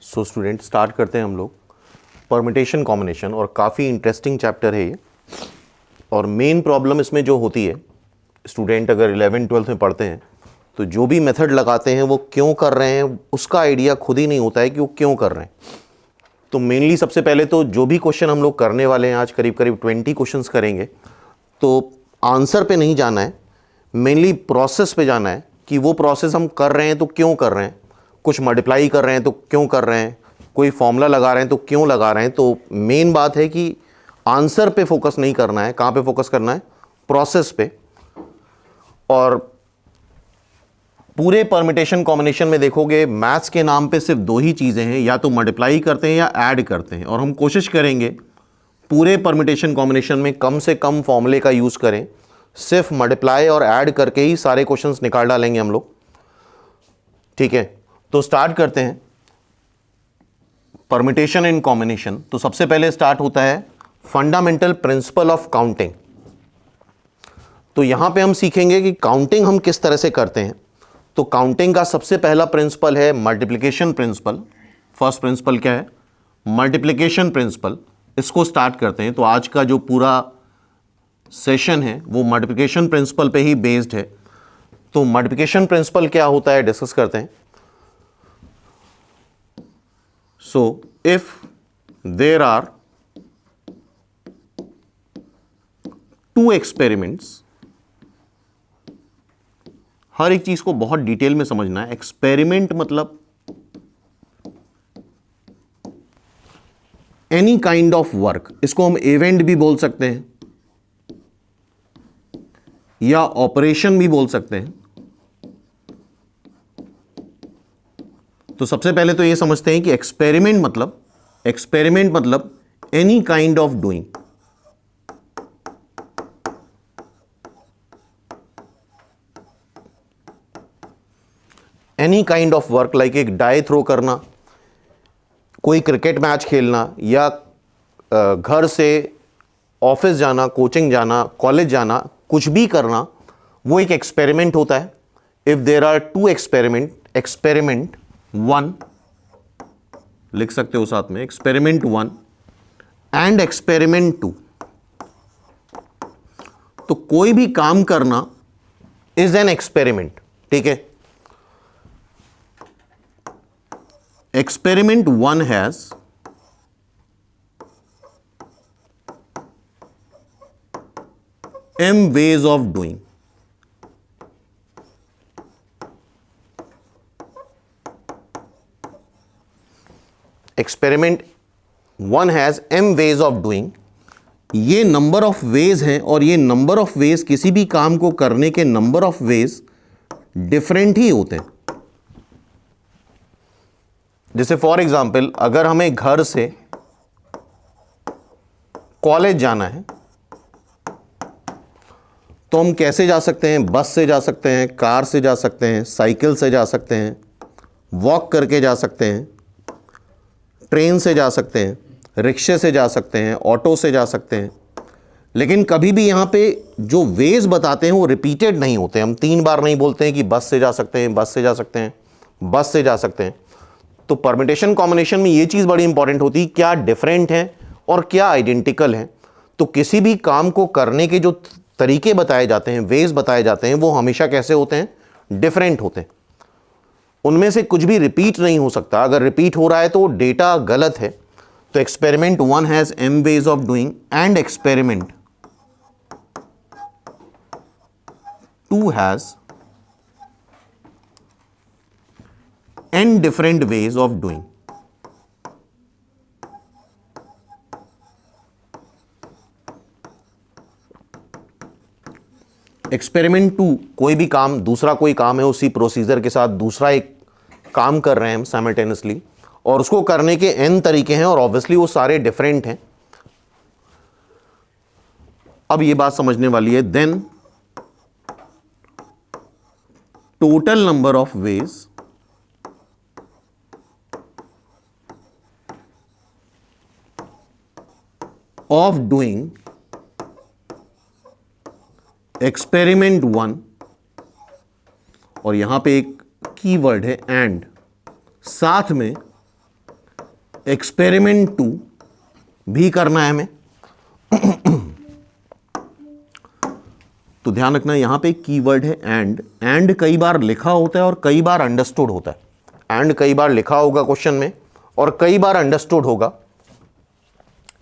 So student start करते हैं हम लोग परमिटेशन कॉम्बिनेशन, और काफ़ी इंटरेस्टिंग चैप्टर है ये। और मेन प्रॉब्लम इसमें जो होती है, स्टूडेंट अगर 11th-12th में पढ़ते हैं तो जो भी मेथड लगाते हैं वो क्यों कर रहे हैं उसका आइडिया खुद ही नहीं होता है कि वो क्यों कर रहे हैं। तो मेनली सबसे पहले तो जो भी क्वेश्चन हम लोग करने वाले हैं, आज करीब करीब 20 क्वेश्चंस करेंगे, तो आंसर पे नहीं जाना है, मेनली प्रोसेस पे जाना है कि वो प्रोसेस हम कर रहे हैं तो क्यों कर रहे हैं। कुछ मल्टीप्लाई कर रहे हैं तो क्यों कर रहे हैं, कोई फॉर्मूला लगा रहे हैं तो क्यों लगा रहे हैं। तो मेन बात है कि आंसर पे फोकस नहीं करना है, कहाँ पे फोकस करना है, प्रोसेस पे। और पूरे परमिटेशन कॉम्बिनेशन में देखोगे मैथ्स के नाम पे सिर्फ दो ही चीज़ें हैं, या तो मल्टीप्लाई करते हैं या ऐड करते हैं। और हम कोशिश करेंगे पूरे परमिटेशन कॉम्बिनेशन में कम से कम फॉर्मूले का यूज़ करें, सिर्फ मल्टीप्लाई और ऐड करके ही सारे क्वेश्चंस निकाल डालेंगे हम लोग। ठीक है, तो स्टार्ट करते हैं परमिटेशन एंड कॉम्बिनेशन। तो सबसे पहले स्टार्ट होता है फंडामेंटल प्रिंसिपल ऑफ काउंटिंग। तो यहां पे हम सीखेंगे कि काउंटिंग हम किस तरह से करते हैं। तो काउंटिंग का सबसे पहला प्रिंसिपल है मल्टीप्लिकेशन प्रिंसिपल। फर्स्ट प्रिंसिपल क्या है? Multiplication principal. इसको स्टार्ट करते हैं। तो आज का जो पूरा सेशन है वो मल्टीप्लिकेशन प्रिंसिपल पे ही बेस्ड है। तो मल्टीप्लिकेशन प्रिंसिपल क्या होता है डिस्कस करते हैं। So if there are two experiments, हर एक चीज को बहुत डिटेल में समझना है। एक्सपेरिमेंट मतलब एनी काइंड ऑफ वर्क, इसको हम इवेंट भी बोल सकते हैं या ऑपरेशन भी बोल सकते हैं। तो सबसे पहले तो ये समझते हैं कि एक्सपेरिमेंट मतलब any kind of doing. Any kind of work, like एक डाई थ्रो करना, कोई क्रिकेट मैच खेलना, या घर से ऑफिस जाना, कोचिंग जाना, कॉलेज जाना, कुछ भी करना, वो एक एक्सपेरिमेंट होता है। If there are two experiment 1 लिख सकते हो साथ में, एक्सपेरिमेंट 1 एंड एक्सपेरिमेंट 2। तो कोई भी काम करना इज एन एक्सपेरिमेंट। ठीक है, experiment 1 has m ways of doing। Experiment 1 has m ways of doing। ये नंबर ऑफ वेज हैं, और ये नंबर ऑफ वेज किसी भी काम को करने के नंबर ऑफ वेज डिफरेंट ही होते हैं। जैसे फॉर एग्जाम्पल, अगर हमें घर से कॉलेज जाना है तो हम कैसे जा सकते हैं? बस से जा सकते हैं, कार से जा सकते हैं, साइकिल से जा सकते हैं, वॉक करके जा सकते हैं, ट्रेन से जा सकते हैं, रिक्शे से जा सकते हैं, ऑटो से जा सकते हैं। लेकिन कभी भी यहाँ पे जो वेज बताते हैं वो रिपीटेड नहीं होते। हम 3 बार नहीं बोलते हैं कि बस से जा सकते हैं, बस से जा सकते हैं, बस से जा सकते हैं। तो परमिटेशन कॉम्बिनेशन में ये चीज़ बड़ी इंपॉर्टेंट होती है, क्या डिफरेंट है और क्या आइडेंटिकल है। तो किसी भी काम को करने के जो तरीके बताए जाते हैं, वेज बताए जाते हैं, वो हमेशा कैसे होते हैं? डिफरेंट होते हैं। उनमें से कुछ भी रिपीट नहीं हो सकता। अगर रिपीट हो रहा है तो डेटा गलत है। तो experiment 1 has m ways of doing and experiment 2 has n different ways of doing। Experiment 2 कोई भी काम, दूसरा कोई काम है, उसी प्रोसीजर के साथ दूसरा एक काम कर रहे हैं हम साइमल्टेनियसली, और उसको करने के n तरीके हैं, और ऑब्वियसली वो सारे डिफरेंट हैं। अब ये बात समझने वाली है, then total number of ways of doing experiment 1, और यहां पे एक कीवर्ड है एंड, साथ में एक्सपेरिमेंट 2 भी करना है हमें। तो ध्यान रखना यहां पे एक कीवर्ड है एंड। एंड कई बार लिखा होता है और कई बार अंडरस्टूड होता है। एंड कई बार लिखा होगा क्वेश्चन में और कई बार अंडरस्टूड होगा।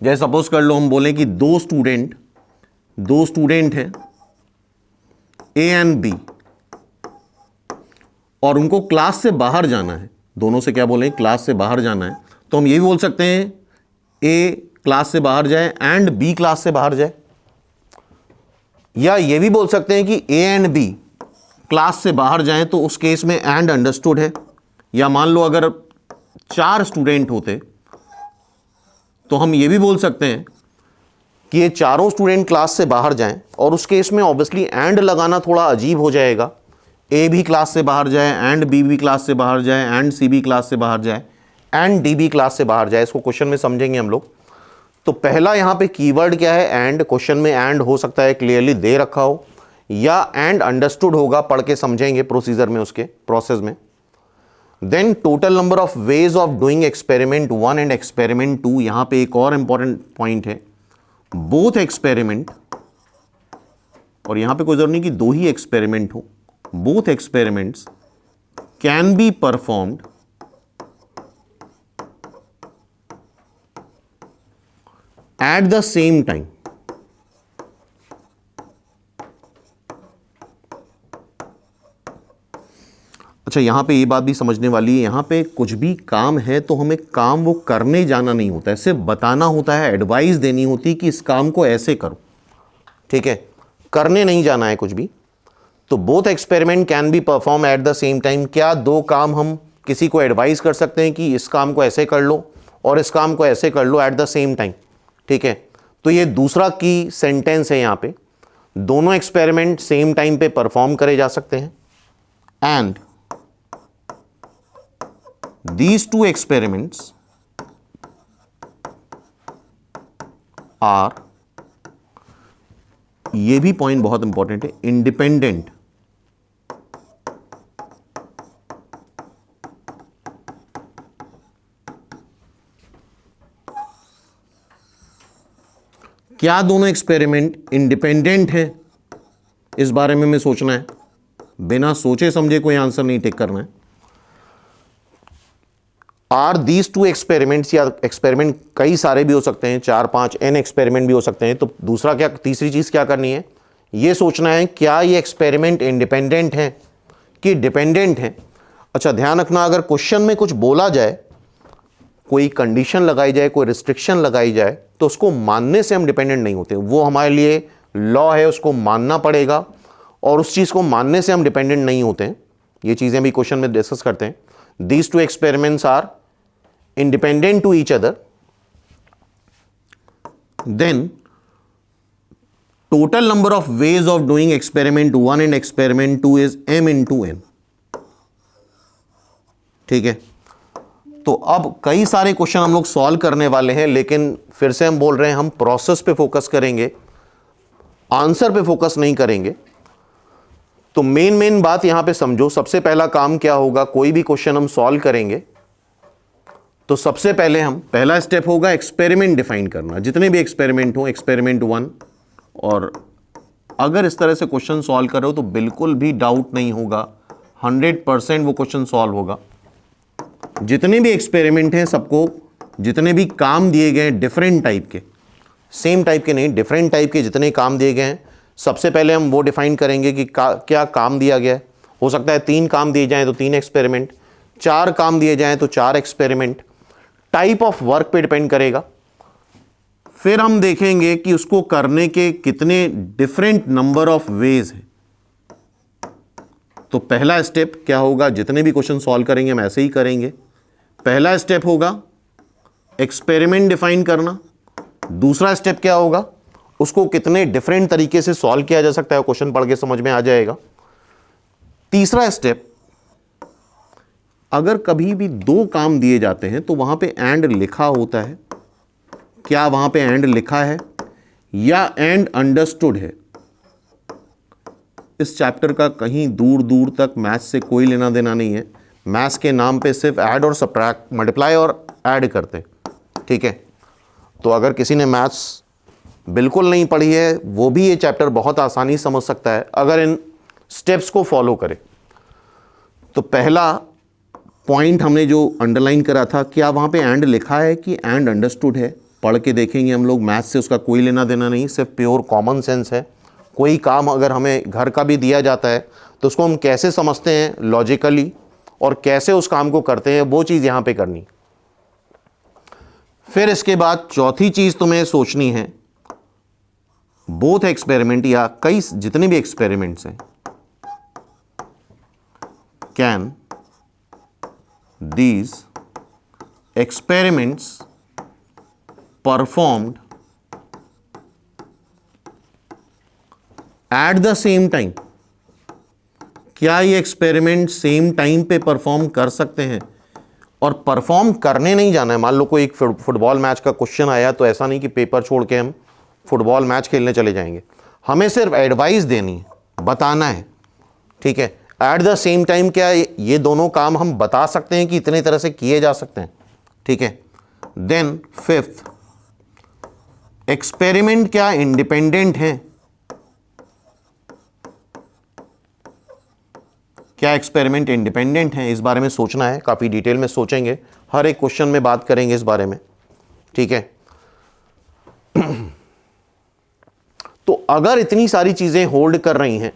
जैसे सपोज कर लो हम बोलें कि दो स्टूडेंट हैं ए एंड बी और उनको क्लास से बाहर जाना है। दोनों से क्या बोलें, क्लास से बाहर जाना है। तो हम ये भी बोल सकते हैं ए क्लास से बाहर जाए एंड बी क्लास से बाहर जाए, या ये भी बोल सकते हैं कि ए एंड बी क्लास से बाहर जाएं, तो उस केस में एंड अंडरस्टूड है। या मान लो अगर 4 स्टूडेंट होते तो हम ये भी बोल सकते हैं कि ये चारों स्टूडेंट क्लास से बाहर जाएं, और उस केस में ऑब्वियसली एंड लगाना थोड़ा अजीब हो जाएगा। ए भी क्लास से बाहर जाए एंड बी भी क्लास से बाहर जाए एंड सी भी क्लास से बाहर जाए एंड डी भी क्लास से बाहर जाए। इसको क्वेश्चन में समझेंगे हम लोग। तो पहला यहां पे कीवर्ड क्या है, एंड। क्वेश्चन में एंड हो सकता है क्लियरली दे रखा हो, या एंड अंडरस्टूड होगा, पढ़ के समझेंगे प्रोसीजर में, उसके प्रोसेस में। Then total number of ways of doing experiment 1 and experiment 2। यहां पे एक और इंपॉर्टेंट पॉइंट है, बोथ एक्सपेरिमेंट, और यहां पे कोई जरूरत नहीं कि 2 ही एक्सपेरिमेंट हो, both experiments can be performed at the same time. अच्छा, यहां पे ये बात भी समझने वाली है, यहां पे कुछ भी काम है तो हमें काम वो करने जाना नहीं होता है, सिर्फ बताना होता है, एडवाइस देनी होती है कि इस काम को ऐसे करो, ठीक है, करने नहीं जाना है कुछ भी। तो both experiment can be perform at the same time. क्या 2 काम हम किसी को एडवाइस कर सकते हैं कि इस काम को ऐसे कर लो और इस काम को ऐसे कर लो एट द सेम टाइम, ठीक है। तो ये दूसरा की सेंटेंस है, यहां पे दोनों एक्सपेरिमेंट सेम टाइम पे परफॉर्म करे जा सकते हैं, एंड these 2 experiments are, ये भी पॉइंट बहुत इंपॉर्टेंट है, इंडिपेंडेंट। क्या दोनों एक्सपेरिमेंट इंडिपेंडेंट हैं, इस बारे में हमें सोचना है। बिना सोचे समझे कोई आंसर नहीं टिक करना है। आर दीज 2 एक्सपेरिमेंट्स, या एक्सपेरिमेंट कई सारे भी हो सकते हैं, 4, 5 एन एक्सपेरिमेंट भी हो सकते हैं। तो दूसरा क्या, तीसरी चीज क्या करनी है, ये सोचना है क्या ये एक्सपेरिमेंट इंडिपेंडेंट हैं कि डिपेंडेंट हैं। अच्छा, ध्यान रखना, अगर क्वेश्चन में कुछ बोला जाए, कोई कंडीशन लगाई जाए, कोई रिस्ट्रिक्शन लगाई जाए, तो उसको मानने से हम डिपेंडेंट नहीं होते। वो हमारे लिए लॉ है, उसको मानना पड़ेगा, और उस चीज को मानने से हम डिपेंडेंट नहीं होते हैं। ये चीजें भी क्वेश्चन में डिस्कस करते हैं। These 2 experiments are independent to each other, then total number of ways of doing experiment 1 and experiment 2 is m into n, ठीक है। तो अब कई सारे क्वेश्चन हम लोग सॉल्व करने वाले हैं, लेकिन फिर से हम बोल रहे हैं हम प्रोसेस पे फोकस करेंगे, आंसर पे फोकस नहीं करेंगे। तो मेन बात यहां पे समझो। सबसे पहला काम क्या होगा, कोई भी क्वेश्चन हम सॉल्व करेंगे तो सबसे पहले पहला स्टेप होगा एक्सपेरिमेंट डिफाइन करना। जितने भी एक्सपेरिमेंट हो, एक्सपेरिमेंट 1, और अगर इस तरह से क्वेश्चन सॉल्व करो तो बिल्कुल भी डाउट नहीं होगा, 100% वो क्वेश्चन सॉल्व होगा। जितने भी एक्सपेरिमेंट हैं सबको, जितने भी काम दिए गए हैं डिफरेंट टाइप के, सेम टाइप के नहीं, डिफरेंट टाइप के जितने काम दिए गए हैं, सबसे पहले हम वो डिफाइन करेंगे कि क्या काम दिया गया है। हो सकता है 3 काम दिए जाएं तो 3 एक्सपेरिमेंट, 4 काम दिए जाएं तो 4 एक्सपेरिमेंट, टाइप ऑफ वर्क पे डिपेंड करेगा। फिर हम देखेंगे कि उसको करने के कितने डिफरेंट नंबर ऑफ वेज हैं। तो पहला स्टेप क्या होगा, जितने भी क्वेश्चन सॉल्व करेंगे हम ऐसे ही करेंगे। पहला स्टेप होगा एक्सपेरिमेंट डिफाइन करना। दूसरा स्टेप क्या होगा, उसको कितने डिफरेंट तरीके से सॉल्व किया जा सकता है, क्वेश्चन पढ़ के समझ में आ जाएगा। तीसरा स्टेप, अगर कभी भी 2 काम दिए जाते हैं तो वहां पे एंड लिखा होता है, क्या वहां पे एंड लिखा है या एंड अंडरस्टूड है। इस चैप्टर का कहीं दूर दूर तक मैथ्स से कोई लेना देना नहीं है। मैथ्स के नाम पे सिर्फ ऐड और सब्ट्रैक्ट, मल्टीप्लाई और ऐड करते, ठीक है। तो अगर किसी ने मैथ्स बिल्कुल नहीं पढ़ी है वो भी ये चैप्टर बहुत आसानी से समझ सकता है अगर इन स्टेप्स को फॉलो करे। तो पहला पॉइंट हमने जो अंडरलाइन करा था, क्या वहाँ पे एंड लिखा है कि एंड अंडरस्टूड है? पढ़ के देखेंगे हम लोग, मैथ्स से उसका कोई लेना देना नहीं, सिर्फ प्योर कॉमन सेंस है। कोई काम अगर हमें घर का भी दिया जाता है तो उसको हम कैसे समझते हैं लॉजिकली और कैसे उस काम को करते हैं, वो चीज़ यहाँ पे करनी। फिर इसके बाद चौथी चीज़ तुम्हें सोचनी है, बोथ एक्सपेरिमेंट या कई जितने भी एक्सपेरिमेंट्स हैं, can these experiments performed at the same time? क्या ये एक्सपेरिमेंट सेम टाइम पे परफॉर्म कर सकते हैं? और परफॉर्म करने नहीं जाना है। मान लो कोई एक फुटबॉल मैच का क्वेश्चन आया तो ऐसा नहीं कि पेपर छोड़ के हम फुटबॉल मैच खेलने चले जाएंगे, हमें सिर्फ एडवाइस देनी है, बताना है, ठीक है। एट द सेम टाइम क्या ये दोनों काम हम बता सकते हैं कि इतनी तरह से किए जा सकते हैं, ठीक है। देन फिफ्थ, एक्सपेरिमेंट क्या इंडिपेंडेंट है? क्या एक्सपेरिमेंट इंडिपेंडेंट है? इस बारे में सोचना है, काफ़ी डिटेल में सोचेंगे, हर एक क्वेश्चन में बात करेंगे इस बारे में, ठीक है। तो अगर इतनी सारी चीज़ें होल्ड कर रही हैं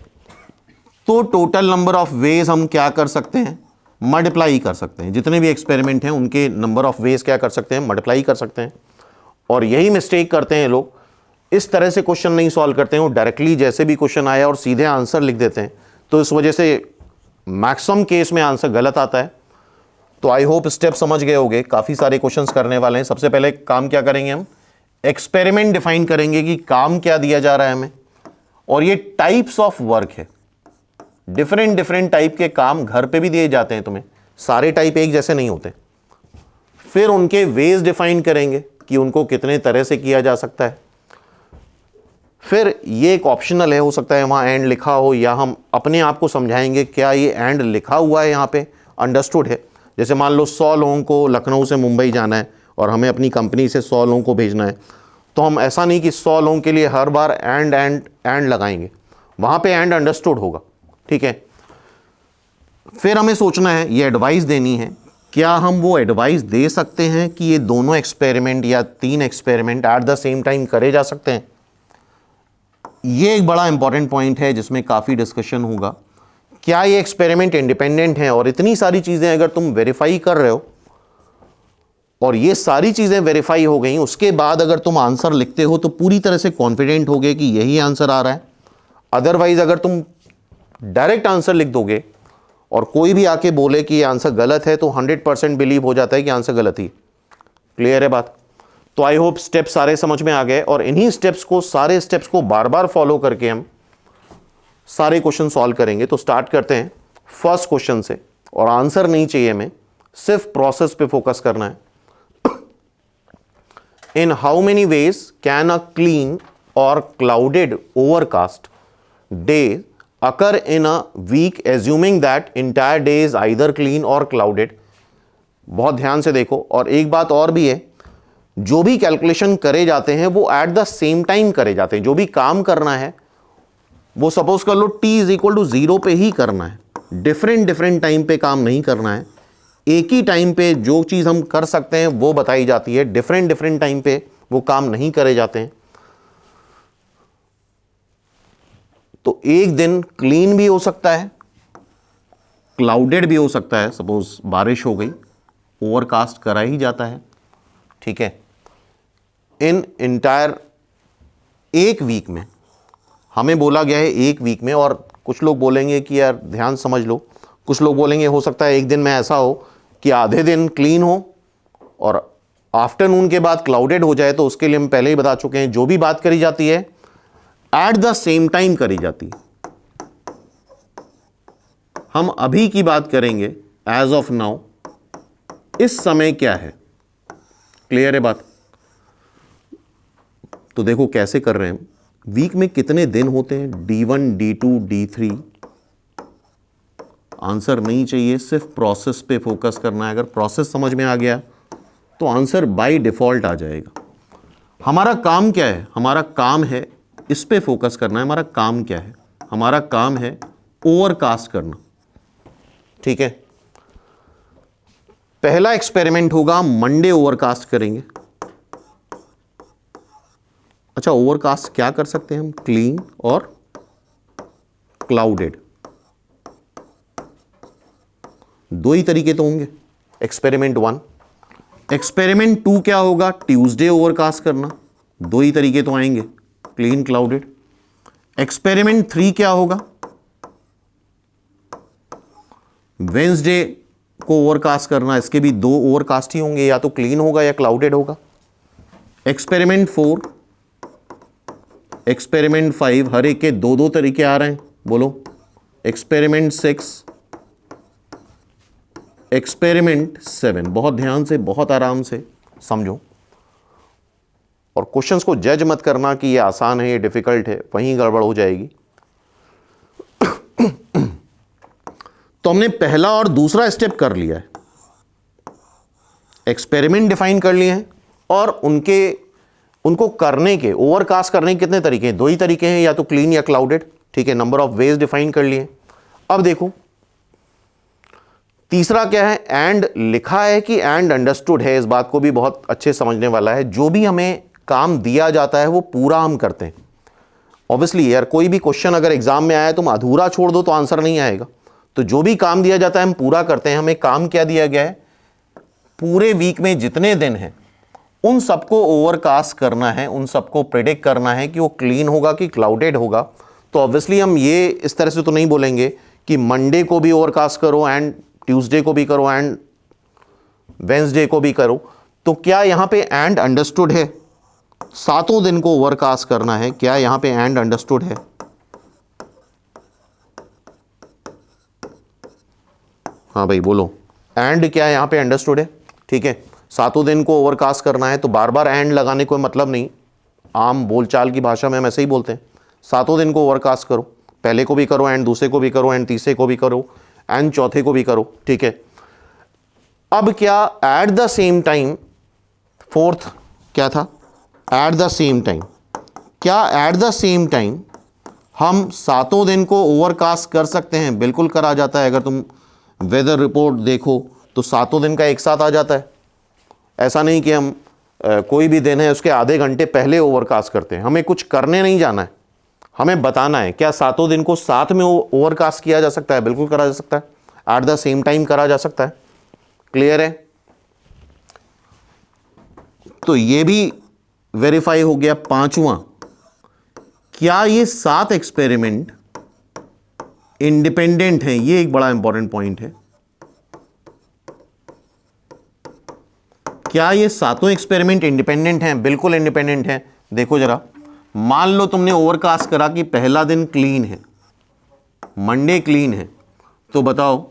तो टोटल नंबर ऑफ वेज हम क्या कर सकते हैं? मल्टीप्लाई कर सकते हैं। जितने भी एक्सपेरिमेंट हैं उनके नंबर ऑफ वेज क्या कर सकते हैं? मल्टीप्लाई कर सकते हैं। और यही मिस्टेक करते हैं लोग, इस तरह से क्वेश्चन नहीं सॉल्व करते हैं, वो डायरेक्टली जैसे भी क्वेश्चन आया और सीधे आंसर लिख देते हैं, तो इस वजह से मैक्सिमम केस में आंसर गलत आता है। तो आई होप स्टेप समझ गए होंगे, काफ़ी सारे क्वेश्चंस करने वाले हैं। सबसे पहले काम क्या करेंगे, हम एक्सपेरिमेंट डिफाइन करेंगे कि काम क्या दिया जा रहा है हमें, और ये टाइप्स ऑफ वर्क है। डिफरेंट डिफरेंट टाइप के काम घर पे भी दिए जाते हैं तुम्हें, सारे टाइप एक जैसे नहीं होते। फिर उनके वेज डिफाइन करेंगे कि उनको कितने तरह से किया जा सकता है। फिर ये एक ऑप्शनल है, हो सकता है वहाँ एंड लिखा हो, या हम अपने आप को समझाएंगे क्या ये एंड लिखा हुआ है यहाँ पे, अंडरस्टूड है। जैसे मान लो 100 लोगों को लखनऊ से मुंबई जाना है और हमें अपनी कंपनी से 100 लोगों को भेजना है, तो हम ऐसा नहीं कि 100 लोगों के लिए हर बार एंड एंड एंड लगाएंगे, वहाँ पे एंड अंडरस्टूड होगा, ठीक है। फिर हमें सोचना है, ये एडवाइस देनी है, क्या हम वो एडवाइस दे सकते हैं कि ये दोनों एक्सपेरिमेंट या 3 experiment eight the same time करे जा सकते हैं? ये एक बड़ा इंपॉर्टेंट पॉइंट है जिसमें काफ़ी डिस्कशन होगा। क्या ये एक्सपेरिमेंट इंडिपेंडेंट है? और इतनी सारी चीज़ें अगर तुम वेरीफाई कर रहे हो और ये सारी चीज़ें वेरीफाई हो गई, उसके बाद अगर तुम आंसर लिखते हो तो पूरी तरह से कॉन्फिडेंट हो गए कि यही आंसर आ रहा है। अदरवाइज अगर तुम डायरेक्ट आंसर लिख दोगे और कोई भी आके बोले कि ये आंसर गलत है, तो 100% बिलीव हो जाता है कि आंसर गलत ही। क्लियर है बात? तो आई होप स्टेप सारे समझ में आ गए, और इन्हीं स्टेप्स को, सारे स्टेप्स को बार बार फॉलो करके हम सारे क्वेश्चन सॉल्व करेंगे। तो स्टार्ट करते हैं फर्स्ट क्वेश्चन से, और आंसर नहीं चाहिए हमें, सिर्फ प्रोसेस पे फोकस करना है। In how many ways can a clean or clouded overcast day occur in a week assuming that entire day is either clean or clouded? बहुत ध्यान से देखो। और एक बात और भी है, जो भी कैलकुलेशन करे जाते हैं वो एट द सेम टाइम करे जाते हैं। जो भी काम करना है वो सपोज कर लो t इज इक्वल टू 0 पे ही करना है, डिफरेंट डिफरेंट टाइम पे काम नहीं करना है। एक ही टाइम पे जो चीज़ हम कर सकते हैं वो बताई जाती है, डिफरेंट डिफरेंट टाइम पे वो काम नहीं करे जाते हैं। तो एक दिन क्लीन भी हो सकता है, क्लाउडेड भी हो सकता है। सपोज बारिश हो गई, ओवरकास्ट करा ही जाता है, ठीक है। इन इंटायर एक वीक में, हमें बोला गया है एक वीक में, और कुछ लोग बोलेंगे कि यार ध्यान समझ लो, कुछ लोग बोलेंगे हो सकता है एक दिन में ऐसा हो कि आधे दिन क्लीन हो और आफ्टरनून के बाद क्लाउडेड हो जाए। तो उसके लिए हम पहले ही बता चुके हैं, जो भी बात करी जाती है एट द सेम टाइम करी जाती है। हम अभी की बात करेंगे, एज ऑफ नाउ, इस समय क्या है। क्लियर है बात? तो देखो कैसे कर रहे हैं। वीक में कितने दिन होते हैं? D1, D2, D3। आंसर नहीं चाहिए, सिर्फ प्रोसेस पे फोकस करना है। अगर प्रोसेस समझ में आ गया तो आंसर बाय डिफ़ॉल्ट आ जाएगा। हमारा काम क्या है? हमारा काम है इस पे फोकस करना है। हमारा काम क्या है? हमारा काम है ओवरकास्ट करना। ठीक है, पहला एक्सपेरिमेंट होगा मंडे ओवरकास्ट करेंगे। अच्छा, ओवरकास्ट क्या कर सकते हैं हम? क्लीन और क्लाउडेड, दो ही तरीके तो होंगे। एक्सपेरिमेंट 1। एक्सपेरिमेंट 2 क्या होगा? ट्यूसडे ओवरकास्ट करना, दो ही तरीके तो आएंगे, क्लीन क्लाउडेड। एक्सपेरिमेंट 3 क्या होगा? वेंसडे को ओवरकास्ट करना, इसके भी दो ओवरकास्ट ही होंगे, या तो क्लीन होगा या क्लाउडेड होगा। एक्सपेरिमेंट 4, एक्सपेरिमेंट 5, हर एक के दो दो तरीके आ रहे हैं, बोलो। Experiment 6, experiment 7। बहुत ध्यान से, बहुत आराम से समझो, और क्वेश्चंस को जज मत करना कि ये आसान है, ये डिफिकल्ट है, वहीं गड़बड़ हो जाएगी। तो हमने पहला और दूसरा स्टेप कर लिया है, एक्सपेरिमेंट डिफाइन कर लिए हैं, और उनको करने के, ओवरकास्ट करने के कितने तरीके हैं? दो ही तरीके हैं, या तो क्लीन या क्लाउडेड। ठीक है, नंबर ऑफ वेज डिफाइन कर लिए। अब देखो तीसरा क्या है? एंड लिखा है कि एंड अंडरस्टूड है, इस बात को भी बहुत अच्छे समझने वाला है। जो भी हमें काम दिया जाता है वो पूरा हम करते हैं। ऑब्वियसली यार, कोई भी क्वेश्चन अगर एग्जाम में आया तुम अधूरा छोड़ दो तो आंसर नहीं आएगा। तो जो भी काम दिया जाता है हम पूरा करते हैं। हमें काम क्या दिया गया है? पूरे वीक में जितने दिन हैं उन सबको ओवरकास्ट करना है, उन सबको प्रेडिक्ट करना है कि वो क्लीन होगा कि क्लाउडेड होगा। तो ऑब्वियसली हम ये इस तरह से तो नहीं बोलेंगे कि मंडे को भी ओवरकास्ट करो एंड ट्यूसडे को भी करो एंड वेंसडे को भी करो। तो क्या यहां पे एंड अंडरस्टूड है? सातों दिन को ओवरकास्ट करना है, क्या यहां पे एंड अंडरस्टूड है? हाँ भाई बोलो, एंड क्या यहां पे अंडरस्टूड है? ठीक है, सातों दिन को ओवरकास्ट करना है तो बार बार एंड लगाने कोई मतलब नहीं। आम बोलचाल की भाषा में हम ऐसे ही बोलते हैं, सातों दिन को ओवरकास्ट करो, पहले को भी करो एंड दूसरे को भी करो एंड तीसरे को भी करो एंड चौथे को भी करो। ठीक है, अब क्या eight the same time, fourth क्या था? Eight the same time. क्या एट द सेम टाइम हम सातों दिन को ओवरकास्ट कर सकते हैं? बिल्कुल करा जाता है। अगर तुम वेदर रिपोर्ट देखो तो सातों दिन का एक साथ आ जाता है। ऐसा नहीं कि हम कोई भी दिन है उसके आधे घंटे पहले ओवरकास्ट करते हैं। हमें कुछ करने नहीं जाना है, हमें बताना है। क्या सातों दिन को साथ में ओवरकास्ट किया जा सकता है? बिल्कुल करा जा सकता है, एट द सेम टाइम करा जा सकता है। क्लियर है? तो ये भी वेरीफाई हो गया। पांचवा, क्या ये 7 एक्सपेरिमेंट इंडिपेंडेंट हैं? ये एक बड़ा इंपॉर्टेंट पॉइंट है। क्या ये सातों एक्सपेरिमेंट इंडिपेंडेंट हैं? बिल्कुल इंडिपेंडेंट हैं। देखो जरा, मान लो तुमने ओवरकास्ट करा कि पहला दिन क्लीन है, मंडे क्लीन है, तो बताओ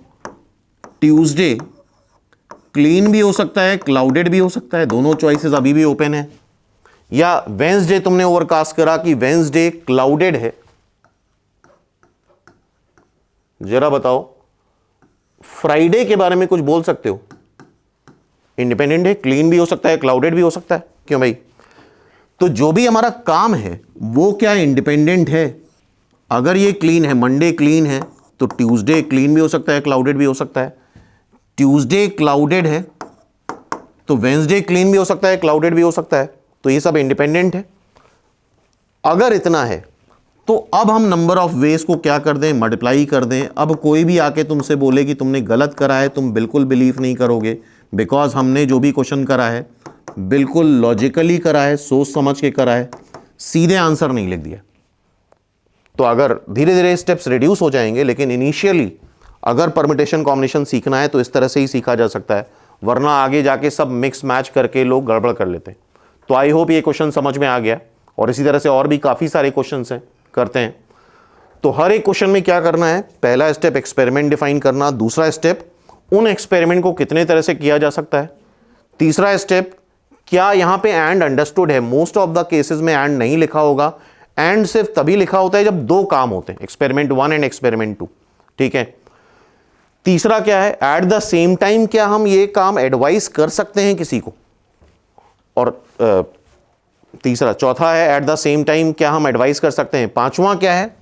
ट्यूसडे क्लीन भी हो सकता है, क्लाउडेड भी हो सकता है, दोनों चॉइसेस अभी भी ओपन है। या वेंसडे तुमने ओवरकास्ट करा कि वेंसडे क्लाउडेड है, जरा बताओ फ्राइडे के बारे में कुछ बोल सकते हो? इंडिपेंडेंट है, क्लीन भी हो सकता है, क्लाउडेड भी हो सकता है। क्यों भाई? तो जो भी हमारा काम है वो क्या इंडिपेंडेंट है? अगर ये क्लीन है, मंडे क्लीन है, तो ट्यूसडे क्लीन भी हो सकता है, क्लाउडेड भी हो सकता है। ट्यूसडे क्लाउडेड है तो वेंसडे क्लीन भी हो सकता है, क्लाउडेड भी हो सकता है। तो ये सब इंडिपेंडेंट है। अगर इतना है तो अब हम नंबर ऑफ वेज को क्या कर दें? मल्टीप्लाई कर दें। अब कोई भी आके तुमसे बोले कि तुमने गलत करा है, तुम बिल्कुल बिलीव नहीं करोगे, बिकॉज हमने जो भी क्वेश्चन करा है बिल्कुल लॉजिकली करा है, सोच समझ के करा है, सीधे आंसर नहीं लिख दिया। तो अगर धीरे धीरे स्टेप्स रिड्यूस हो जाएंगे, लेकिन इनिशियली अगर परमिटेशन कॉम्बिनेशन सीखना है तो इस तरह से ही सीखा जा सकता है, वरना आगे जाके सब मिक्स मैच करके लोग गड़बड़ कर लेते हैं। तो आई होप ये क्वेश्चन समझ में आ गया, और इसी तरह से और भी काफ़ी सारे क्वेश्चन हैं, करते हैं। तो हर एक क्वेश्चन में क्या करना है? पहला स्टेप एक्सपेरिमेंट डिफाइन करना, दूसरा स्टेप उन एक्सपेरिमेंट को कितने तरह से किया जा सकता है, तीसरा स्टेप क्या यहां पे एंड अंडरस्टूड है? मोस्ट ऑफ द केसेस में एंड नहीं लिखा होगा, एंड सिर्फ तभी लिखा होता है जब दो काम होते हैं, एक्सपेरिमेंट 1 एंड एक्सपेरिमेंट 2। ठीक है, तीसरा क्या है, एट द सेम टाइम क्या हम ये काम एडवाइस कर सकते हैं किसी को, और तीसरा, चौथा है एट द सेम टाइम क्या हम एडवाइस कर सकते हैं। पांचवा क्या है,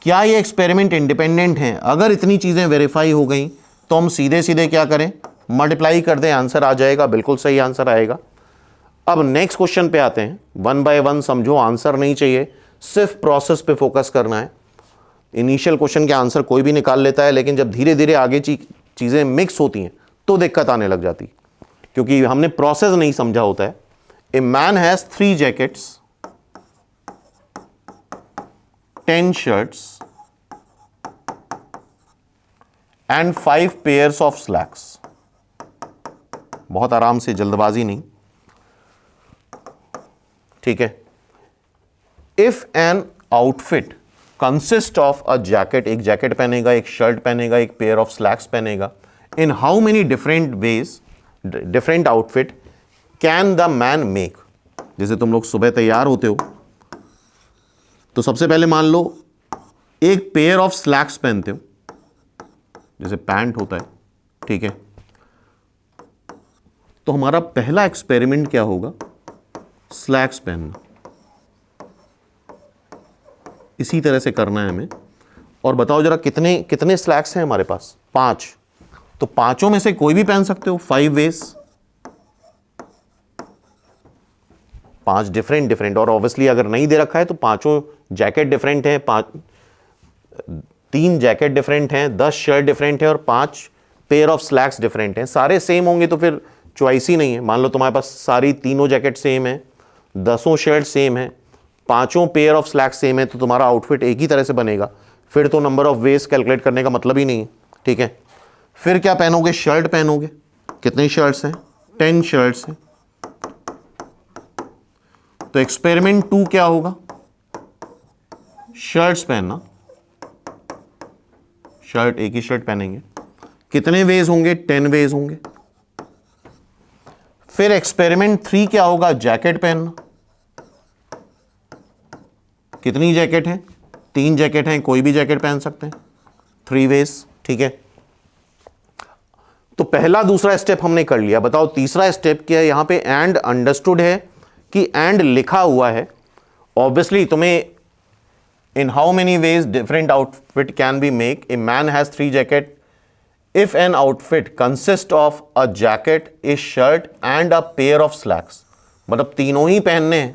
क्या ये एक्सपेरिमेंट इंडिपेंडेंट हैं। अगर इतनी चीजें वेरीफाई हो गई तो हम सीधे सीधे क्या करें, मल्टीप्लाई कर दें, आंसर आ जाएगा, बिल्कुल सही आंसर आएगा। अब नेक्स्ट क्वेश्चन पे आते हैं, वन बाय वन समझो, आंसर नहीं चाहिए, सिर्फ प्रोसेस पे फोकस करना है। इनिशियल क्वेश्चन के आंसर कोई भी निकाल लेता है, लेकिन जब धीरे धीरे आगे चीजें मिक्स होती हैं तो दिक्कत आने लग जाती, क्योंकि हमने प्रोसेस नहीं समझा होता है। A man has 3 jackets, 10 shirts and 5 pairs of slacks. बहुत आराम से, जल्दबाजी नहीं, ठीक है। If an outfit consist of a jacket, एक जैकेट पहनेगा, एक शर्ट पहनेगा, एक पेयर ऑफ स्लैक्स पहनेगा, in how many different ways, different outfit can the man make. जैसे तुम लोग सुबह तैयार होते हो तो सबसे पहले मान लो एक पेयर ऑफ स्लैक्स पहनते हो, जैसे पैंट होता है, ठीक है। तो हमारा पहला एक्सपेरिमेंट क्या होगा, स्लैक्स पहनना। इसी तरह से करना है हमें। और बताओ जरा कितने कितने स्लैक्स हैं हमारे पास, 5। तो पांचों में से कोई भी पहन सकते हो, 5 वेज, 5 डिफरेंट। और ऑब्वियसली अगर नहीं दे रखा है तो पांचों जैकेट डिफरेंट है, 3 जैकेट डिफरेंट हैं, 10 शर्ट डिफरेंट है और 5 पेयर ऑफ स्लैक्स डिफरेंट हैं। सारे सेम होंगे तो फिर चॉइस ही नहीं है। मान लो तुम्हारे पास सारी तीनों जैकेट सेम है, 10 शर्ट सेम है, 5 पेयर ऑफ स्लैक्स सेम है, तो तुम्हारा आउटफिट एक ही तरह से बनेगा। फिर तो नंबर ऑफ वेज कैलकुलेट करने का मतलब ही नहीं है, ठीक है। फिर क्या पहनोगे, शर्ट पहनोगे। कितने शर्ट्स हैं, 10 शर्ट्स हैं। तो एक्सपेरिमेंट 2 क्या होगा, शर्ट्स पहनना, शर्ट, एक ही शर्ट पहनेंगे। कितने वेज होंगे, 10 वेज होंगे। फिर एक्सपेरिमेंट 3 क्या होगा, जैकेट पहनना। कितनी जैकेट है, 3 जैकेट हैं, कोई भी जैकेट पहन सकते हैं, 3 वेज, ठीक है। तो पहला दूसरा स्टेप हमने कर लिया। बताओ तीसरा स्टेप क्या है। यहां पे एंड अंडरस्टूड है कि एंड लिखा हुआ है। ऑब्वियसली तुम्हें in how many ways different outfit can be make, a man has 3 jacket, if an outfit consist of a jacket, a shirt and a pair of slacks. मतलब तीनों ही पहनने हैं,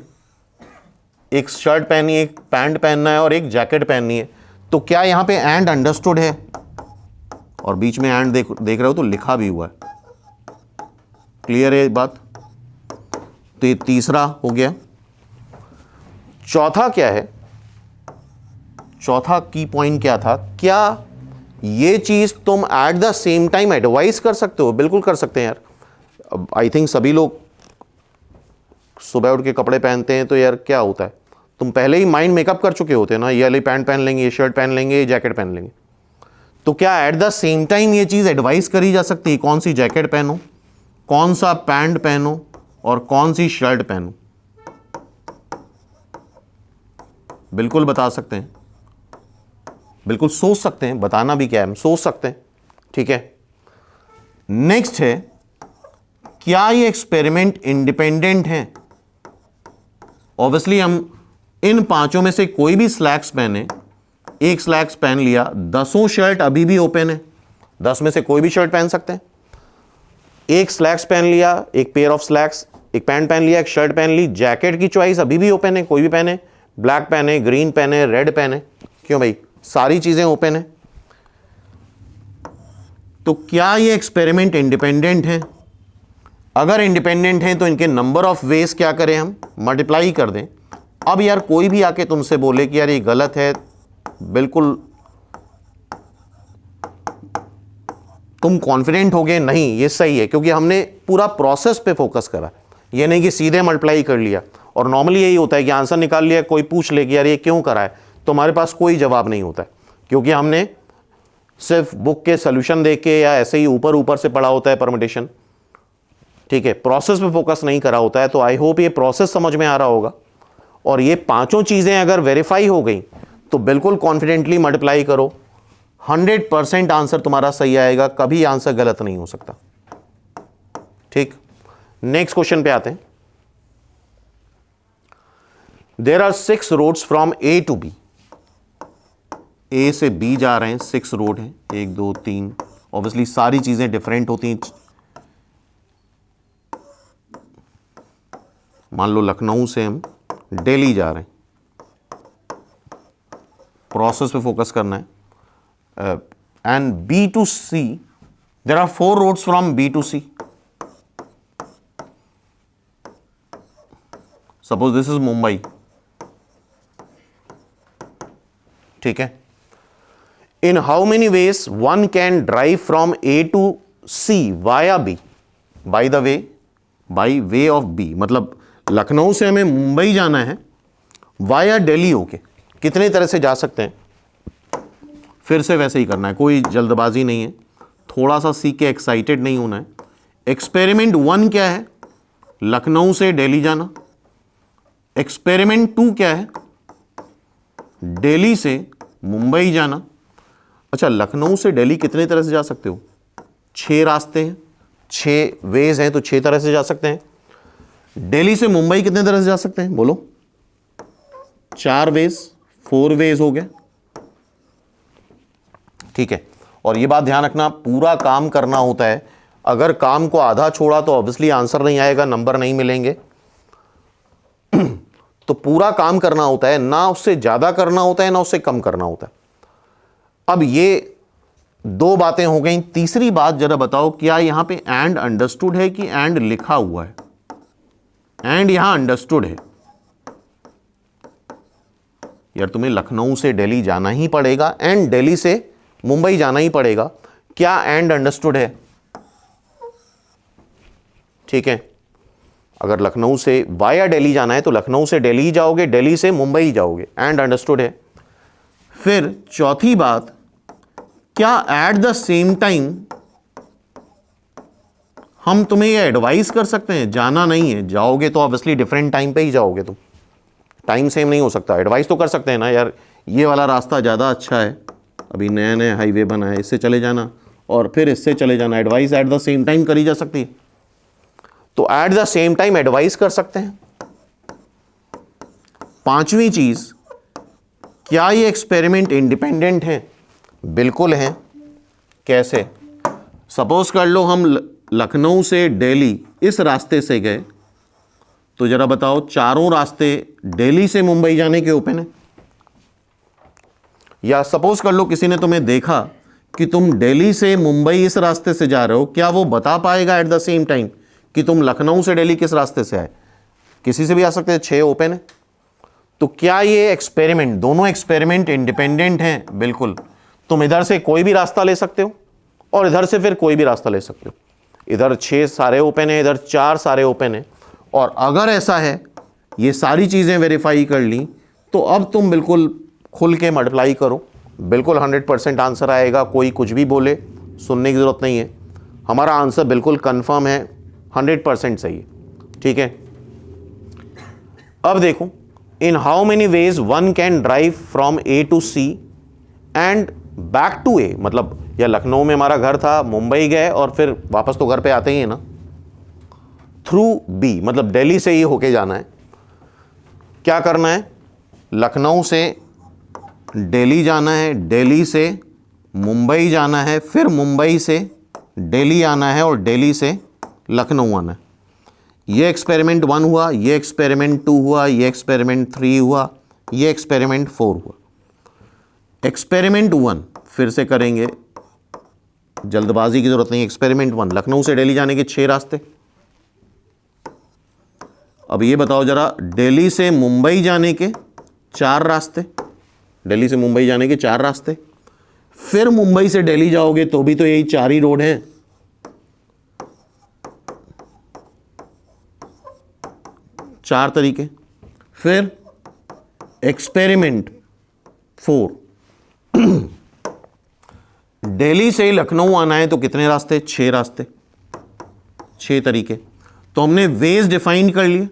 एक शर्ट पहनी है, एक पैंट पहनना है और एक जैकेट पहननी है। तो क्या यहां पे एंड अंडरस्टूड है, और बीच में एंड देख रहे हो तो लिखा भी हुआ है। क्लियर है बात। तो ये तीसरा हो गया। चौथा क्या है, चौथा की पॉइंट क्या था, क्या ये चीज तुम eight the same time advice कर सकते हो। बिल्कुल कर सकते हैं यार। आई थिंक सभी लोग सुबह उठ के कपड़े पहनते हैं तो यार क्या होता है, तुम पहले ही माइंड मेकअप कर चुके होते हैं ना, ये वाली पैंट पहन लेंगे, ये शर्ट पहन लेंगे, ये जैकेट पहन लेंगे। तो क्या एट द सेम टाइम ये चीज एडवाइस करी जा सकती है, कौन सी जैकेट पहनो, कौन सा पैंट पहनो और कौन सी शर्ट पहनो। बिल्कुल बता सकते हैं, बिल्कुल सोच सकते हैं, बताना भी क्या है, हम सोच सकते हैं, ठीक है। नेक्स्ट है, क्या ये एक्सपेरिमेंट इंडिपेंडेंट है। ऑब्वियसली हम इन पांचों में से कोई भी स्लैक्स पहने, एक स्लैक्स पहन लिया, 10 शर्ट अभी भी ओपन है, 10 में से कोई भी शर्ट पहन सकते हैं। एक स्लैक्स पहन लिया, एक पेयर ऑफ स्लैक्स, एक पैंट पहन लिया, एक शर्ट पहन ली, जैकेट की चॉइस अभी भी ओपन है, कोई भी पहने, ब्लैक पहने, ग्रीन पहने, रेड पहने। क्यों भाई, सारी चीजें ओपन है। तो क्या ये एक्सपेरिमेंट इंडिपेंडेंट है। अगर इंडिपेंडेंट है तो इनके नंबर ऑफ वेज क्या करें, हम मल्टीप्लाई कर दें। अब यार कोई भी आके तुमसे बोले कि यार ये गलत है, बिल्कुल तुम कॉन्फिडेंट हो गए, नहीं ये सही है, क्योंकि हमने पूरा प्रोसेस पे फोकस करा। ये नहीं कि सीधे मल्टीप्लाई कर लिया। और नॉर्मली यही होता है कि आंसर निकाल लिया, कोई पूछ ले कि यार ये क्यों करा है, तो हमारे पास कोई जवाब नहीं होता है, क्योंकि हमने सिर्फ बुक के सोल्यूशन देख के या ऐसे ही ऊपर ऊपर से पढ़ा होता है परमिटेशन, ठीक है, प्रोसेस पे फोकस नहीं करा होता है। तो आई होप ये प्रोसेस समझ में आ रहा होगा। और ये पांचों चीजें अगर वेरीफाई हो गई तो बिल्कुल कॉन्फिडेंटली मल्टीप्लाई करो, 100% आंसर तुम्हारा सही आएगा, कभी आंसर गलत नहीं हो सकता। ठीक, नेक्स्ट क्वेश्चन पे आते हैं। There are 6 roads from A to B. A से बी जा रहे हैं, 6 रोड हैं, 1 2 3। ऑब्वियसली सारी चीजें डिफरेंट होती हैं। मान लो लखनऊ से हम दिल्ली जा रहे हैं, प्रोसेस पे फोकस करना है। And B to C, there are 4 roads from B to C. Suppose this is Mumbai, ठीक है। In how many ways one can drive from A to C via B, by the way, by way of B. मतलब लखनऊ से हमें मुंबई जाना है via Delhi होके, कितने तरह से जा सकते हैं? फिर से वैसे ही करना है, कोई जल्दबाजी नहीं है, थोड़ा सा सीख के एक्साइटेड नहीं होना है। एक्सपेरिमेंट 1 क्या है? लखनऊ से दिल्ली जाना। एक्सपेरिमेंट 2 क्या है? दिल्ली से मुंबई जाना। अच्छा, लखनऊ से दिल्ली कितने तरह से जा सकते हो? 6 रास्ते हैं, 6 वेज हैं, तो 6 तरह से जा सकते हैं। दिल्ली से मुंबई कितने तरह से जा सकते हैं बोलो? 4 वेज, 4 वेज हो गए, ठीक है। और ये बात ध्यान रखना, पूरा काम करना होता है। अगर काम को आधा छोड़ा तो ऑब्वियसली आंसर नहीं आएगा, नंबर नहीं मिलेंगे। तो पूरा काम करना होता है, ना उससे ज्यादा करना होता है ना उससे कम करना होता है। अब ये 2 बातें हो गई। तीसरी बात जरा बताओ, क्या यहां पे एंड अंडरस्टूड है कि एंड लिखा हुआ है? एंड यहां अंडरस्टूड है। यार तुम्हें लखनऊ से दिल्ली जाना ही पड़ेगा एंड दिल्ली से मुंबई जाना ही पड़ेगा। क्या एंड अंडरस्टूड है? ठीक है, अगर लखनऊ से वाया दिल्ली जाना है तो लखनऊ से दिल्ली ही जाओगे, दिल्ली से मुंबई ही जाओगे, एंड अंडरस्टूड है। फिर चौथी बात, क्या एट द सेम टाइम हम तुम्हें यह एडवाइस कर सकते हैं? जाना नहीं है, जाओगे तो ऑब्वियसली डिफरेंट टाइम पे ही जाओगे, तुम टाइम सेम नहीं हो सकता। एडवाइस तो कर सकते हैं ना, यार ये वाला रास्ता ज़्यादा अच्छा है, अभी नया नया हाईवे बना है, इससे चले जाना और फिर इससे चले जाना। Advice eight the same time करी जा सकती है, तो eight the same time advice कर सकते हैं। 5वीं चीज, क्या ये एक्सपेरिमेंट इंडिपेंडेंट है? बिल्कुल है। कैसे? सपोज कर लो हम लखनऊ से दिल्ली इस रास्ते से गए, तो जरा बताओ चारों रास्ते दिल्ली से मुंबई जाने के ओपन है? या सपोज कर लो किसी ने तुम्हें देखा कि तुम दिल्ली से मुंबई इस रास्ते से जा रहे हो, क्या वो बता पाएगा एट द सेम टाइम कि तुम लखनऊ से दिल्ली किस रास्ते से आए? किसी से भी आ सकते हैं, 6 ओपन है। तो क्या ये एक्सपेरिमेंट, दोनों एक्सपेरिमेंट इंडिपेंडेंट हैं? बिल्कुल। तुम इधर से कोई भी रास्ता ले सकते हो और इधर से फिर कोई भी रास्ता ले सकते हो। इधर 6 सारे ओपन है, इधर 4 सारे ओपन है। और अगर ऐसा है, ये सारी चीजें वेरीफाई कर ली, तो अब तुम बिल्कुल खुल के मल्टीप्लाई करो, बिल्कुल 100% आंसर आएगा। कोई कुछ भी बोले, सुनने की जरूरत नहीं है। हमारा आंसर बिल्कुल कंफर्म है, 100% सही है, ठीक है। अब देखो, in how many ways one can drive from A to C and back to A. मतलब या लखनऊ में हमारा घर था, मुंबई गए और फिर वापस तो घर पे आते ही है ना, थ्रू बी, मतलब दिल्ली से ही होके जाना है। क्या करना है? लखनऊ से दिल्ली जाना है, दिल्ली से मुंबई जाना है, फिर मुंबई से दिल्ली आना है और दिल्ली से लखनऊ आना है। ये एक्सपेरिमेंट 1 हुआ, ये एक्सपेरिमेंट 2 हुआ, ये एक्सपेरिमेंट 3 हुआ, ये एक्सपेरिमेंट 4 हुआ। एक्सपेरिमेंट 1 फिर से करेंगे, जल्दबाजी की जरूरत नहीं। एक्सपेरिमेंट 1, लखनऊ से दिल्ली जाने के 6 रास्ते। अब ये बताओ जरा, दिल्ली से मुंबई जाने के 4 रास्ते, दिल्ली से मुंबई जाने के 4 रास्ते। फिर मुंबई से दिल्ली जाओगे तो भी तो यही 4 ही रोड हैं। चार तरीके। फिर एक्सपेरिमेंट 4, दिल्ली से लखनऊ आना है तो कितने रास्ते? 6 रास्ते, 6 तरीके। तो हमने वेज डिफाइन कर लिए।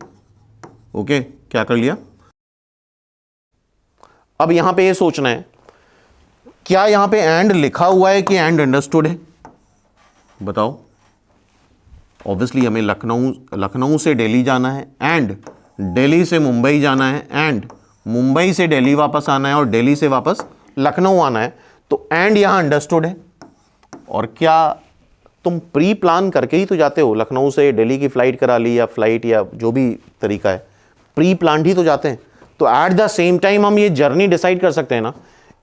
ओके, क्या कर लिया? अब यहां पे ये सोचना है क्या यहां पे एंड लिखा हुआ है कि एंड अंडरस्टूड है? बताओ। ऑब्वियसली हमें लखनऊ से दिल्ली जाना है, एंड दिल्ली से मुंबई जाना है, एंड मुंबई से दिल्ली वापस आना है, और दिल्ली से वापस लखनऊ आना है। तो एंड यहां अंडरस्टूड है। और क्या तुम प्री प्लान करके ही तो जाते हो? लखनऊ से दिल्ली की फ्लाइट करा ली, या फ्लाइट या जो भी तरीका है, प्री प्लान ही तो जाते हैं। तो एट द सेम टाइम हम ये जर्नी डिसाइड कर सकते हैं ना,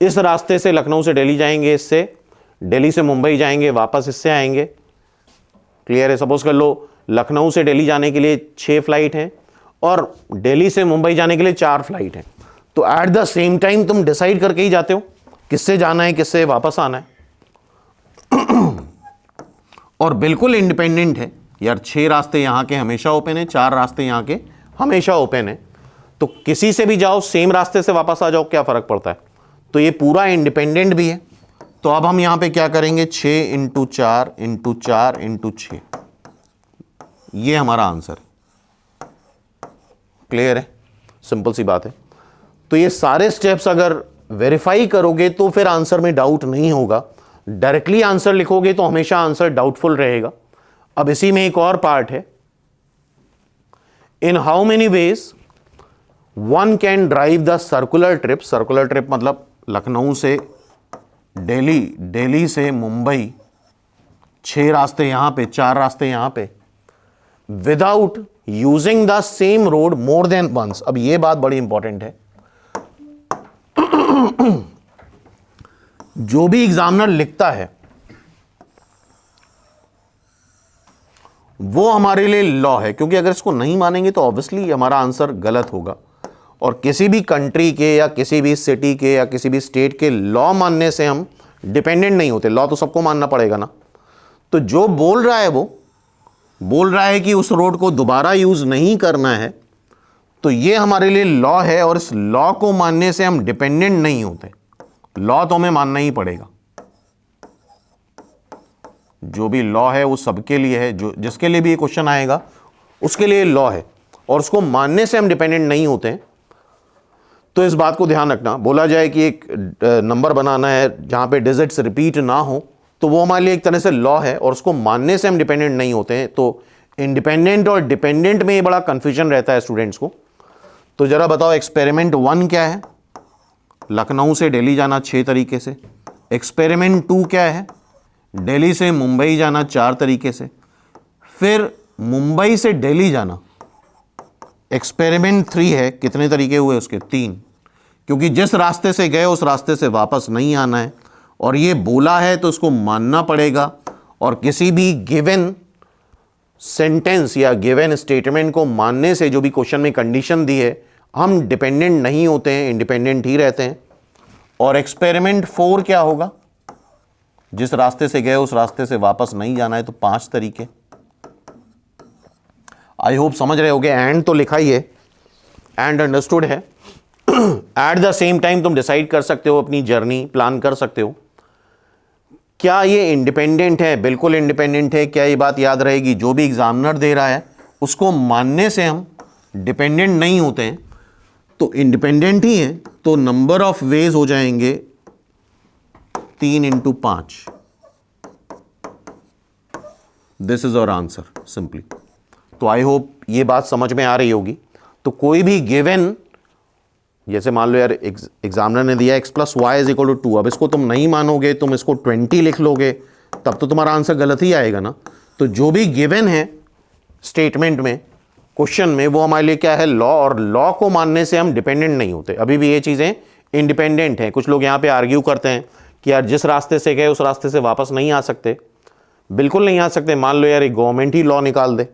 इस रास्ते से लखनऊ से दिल्ली जाएंगे, इससे दिल्ली से मुंबई जाएंगे, वापस इससे आएंगे। क्लियर है? सपोज कर लो लखनऊ से दिल्ली जाने के लिए 6 फ्लाइट हैं और दिल्ली से मुंबई जाने के लिए 4 फ्लाइट हैं। तो एट द सेम टाइम तुम डिसाइड करके ही जाते हो किससे जाना है, किससे वापस आना है। और बिल्कुल इंडिपेंडेंट है यार, 6 रास्ते यहां के हमेशा ओपन है, 4 रास्ते यहां के हमेशा ओपन है। तो किसी से भी जाओ, सेम रास्ते से वापस आ जाओ, क्या फर्क पड़ता है? तो ये पूरा इंडिपेंडेंट भी है। तो अब हम यहां पे क्या करेंगे, 6 × 4 × 4 × 6, ये हमारा आंसर। क्लियर है? सिंपल सी बात है। तो ये सारे स्टेप्स अगर वेरीफाई करोगे तो फिर आंसर में डाउट नहीं होगा। डायरेक्टली आंसर लिखोगे तो हमेशा आंसर डाउटफुल रहेगा। अब इसी में एक और पार्ट है, in how many ways one can drive the circular trip. Circular trip मतलब लखनऊ से दिल्ली, दिल्ली से मुंबई, 6 रास्ते यहां पे, 4 रास्ते यहां पे, without using the same road more than once. अब यह बात बड़ी इंपॉर्टेंट है। जो भी एग्जामिनर लिखता है वो हमारे लिए लॉ है, क्योंकि अगर इसको नहीं मानेंगे तो ऑब्वियसली हमारा आंसर गलत होगा। और किसी भी कंट्री के या किसी भी सिटी के या किसी भी स्टेट के लॉ मानने से हम डिपेंडेंट नहीं होते। लॉ तो सबको मानना पड़ेगा ना। तो जो बोल रहा है वो बोल रहा है कि उस रोड को दोबारा यूज नहीं करना है, तो ये हमारे लिए लॉ है, और इस लॉ को मानने से हम डिपेंडेंट नहीं होते। लॉ तो हमें मानना ही पड़ेगा। जो भी लॉ है वो सबके लिए है, जो जिसके लिए भी ये क्वेश्चन आएगा उसके लिए लॉ है, और उसको मानने से हम डिपेंडेंट नहीं होते हैं। तो इस बात को ध्यान रखना। बोला जाए कि एक नंबर बनाना है जहां पे डिजिट्स रिपीट ना हो, तो वो हमारे लिए एक तरह से लॉ है, और उसको मानने से हम डिपेंडेंट नहीं होते हैं। तो इंडिपेंडेंट और डिपेंडेंट में ये बड़ा कंफ्यूजन रहता है स्टूडेंट्स को। तो जरा बताओ, एक्सपेरिमेंट 1 क्या है? लखनऊ से दिल्ली जाना 6 तरीके से। एक्सपेरिमेंट 2 क्या है? दिल्ली से मुंबई जाना 4 तरीके से। फिर मुंबई से दिल्ली जाना। एक्सपेरिमेंट 3 है, कितने तरीके हुए उसके? 3, क्योंकि जिस रास्ते से गए उस रास्ते से वापस नहीं आना है, और ये बोला है तो उसको मानना पड़ेगा। और किसी भी गिवन सेंटेंस या गिवन स्टेटमेंट को मानने से, जो भी क्वेश्चन में कंडीशन दी है, हम डिपेंडेंट नहीं होते हैं, इंडिपेंडेंट ही रहते हैं। और एक्सपेरिमेंट 4 क्या होगा? जिस रास्ते से गए उस रास्ते से वापस नहीं जाना है। तो 5 तरीके। आई होप समझ रहे होगे। एंड तो लिखा ही है, एंड अंडरस्टूड है। एट द सेम टाइम तुम डिसाइड कर सकते हो, अपनी जर्नी प्लान कर सकते हो। क्या ये इंडिपेंडेंट है? बिल्कुल इंडिपेंडेंट है। क्या ये बात याद रहेगी? जो भी एग्जामिनर दे रहा है उसको मानने से हम डिपेंडेंट नहीं होते हैं, तो इंडिपेंडेंट ही है। तो नंबर ऑफ वेज हो जाएंगे 3 × 5। This is our answer simply. तो आई होप ये बात समझ में आ रही होगी। तो कोई भी गिवन, जैसे मान लो यार एग्जामिनर ने दिया x + y = 2, अब इसको तुम नहीं मानोगे, तुम इसको 20 लिख लोगे, तब तो तुम्हारा आंसर गलत ही आएगा ना। तो जो भी गिवन है स्टेटमेंट में, क्वेश्चन में, वो हमारे लिए क्या है? लॉ। और लॉ को मानने से हम डिपेंडेंट नहीं होते। अभी भी ये चीज़ें इंडिपेंडेंट हैं। कुछ लोग यहाँ पे आर्ग्यू करते हैं कि यार जिस रास्ते से गए उस रास्ते से वापस नहीं आ सकते। बिल्कुल नहीं आ सकते। मान लो यार एक गवर्नमेंट ही लॉ निकाल दे,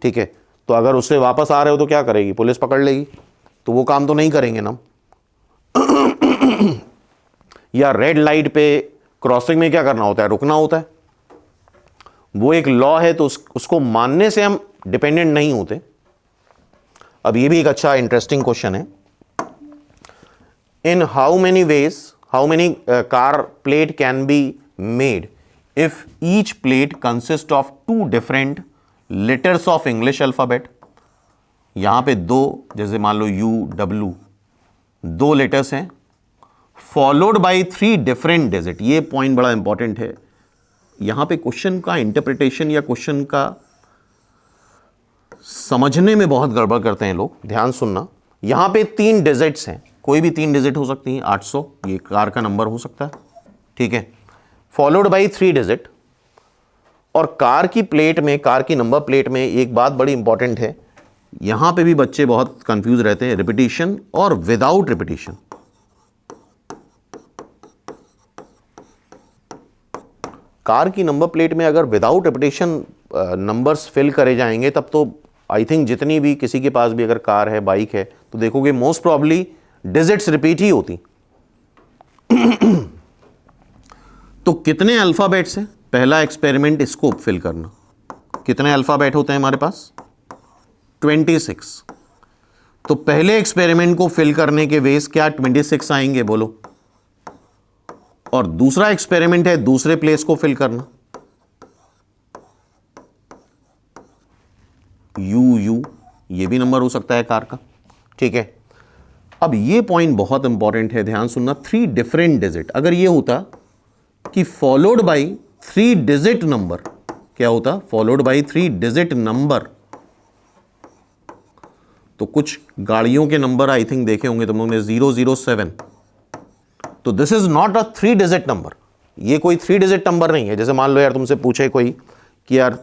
ठीक है, तो अगर उससे वापस आ रहे हो तो क्या करेगी? पुलिस पकड़ लेगी। तो वो काम तो नहीं करेंगे ना। या रेड लाइट पे क्रॉसिंग में क्या करना होता है? रुकना होता है। वो एक लॉ है, तो उसको मानने से हम डिपेंडेंट नहीं होते। अब ये भी एक अच्छा इंटरेस्टिंग क्वेश्चन है। In how many veg, how many car plate can be made if each plate consist of 2 different letters of English alphabet. यहां पे 2, जैसे मान लो U, W, 2 लेटर्स हैं, फॉलोड बाय 3 डिफरेंट डिजिट। ये पॉइंट बड़ा important है। यहां पे क्वेश्चन का इंटरप्रिटेशन या क्वेश्चन का समझने में बहुत गड़बड़ करते हैं लोग। ध्यान सुनना, यहां पे 3 डिजिट्स हैं, कोई भी 3 डिजिट हो सकती हैं। 800 ये कार का नंबर हो सकता है, ठीक है, फॉलोड बाय 3 डिजिट। और कार की प्लेट में, कार की नंबर प्लेट में एक बात बड़ी इंपॉर्टेंट है, यहां पे भी बच्चे बहुत कंफ्यूज रहते हैं, रिपीटिशन और विदाउट रिपीटिशन। कार की नंबर प्लेट में अगर विदाउट रिपीटिशन नंबर्स फिल करे जाएंगे तब तो आई थिंक जितनी भी किसी के पास भी अगर कार है, बाइक है, तो देखोगे मोस्ट प्रॉब्ली डिजिट्स रिपीट ही होती। तो कितने अल्फाबेट्स हैं? पहला एक्सपेरिमेंट इसको फिल करना। कितने अल्फाबेट होते हैं हमारे पास? 26। तो पहले एक्सपेरिमेंट को फिल करने के वेज क्या 26 आएंगे? बोलो। और दूसरा एक्सपेरिमेंट है दूसरे प्लेस को फिल करना, यू ये भी नंबर हो सकता है कार का, ठीक है। अब ये पॉइंट बहुत इंपॉर्टेंट है, ध्यान सुनना। 3 डिफरेंट डिजिट, अगर ये होता कि फॉलोड बाय 3 डिजिट नंबर, क्या होता? Followed by 3 digit number. तो कुछ गाड़ियों के नंबर आई थिंक देखे होंगे तुम लोगों ने, 007। तो this is not a 3 digit number, ये कोई 3 डिजिट नंबर नहीं है। जैसे मान लो यार तुमसे पूछे कोई कि यार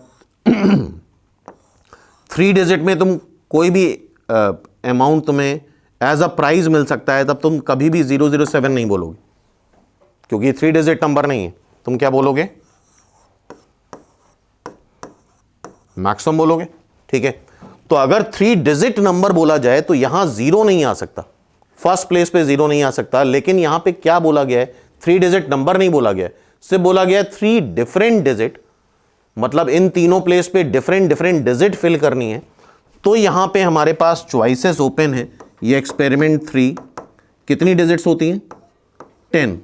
3 डिजिट में तुम कोई भी अमाउंट तुम्हें एज अ प्राइज मिल सकता है, तब तुम कभी भी 007 नहीं बोलोगे, क्योंकि 3 डिजिट नंबर नहीं है। तुम क्या बोलोगे? मैक्सिमम बोलोगे, ठीक है। तो अगर 3 डिजिट नंबर बोला जाए तो यहां 0 नहीं आ सकता, फर्स्ट प्लेस पे 0 नहीं आ सकता। लेकिन यहां पे क्या बोला गया है? 3 डिजिट नंबर नहीं बोला गया, सिर्फ बोला गया 3 डिफरेंट डिजिट, मतलब इन तीनों प्लेस पे डिफरेंट डिफरेंट डिजिट फिल करनी है। तो यहां पे हमारे पास चॉइसेस ओपन है। ये एक्सपेरिमेंट 3 कितनी डिजिट्स होती हैं? 10।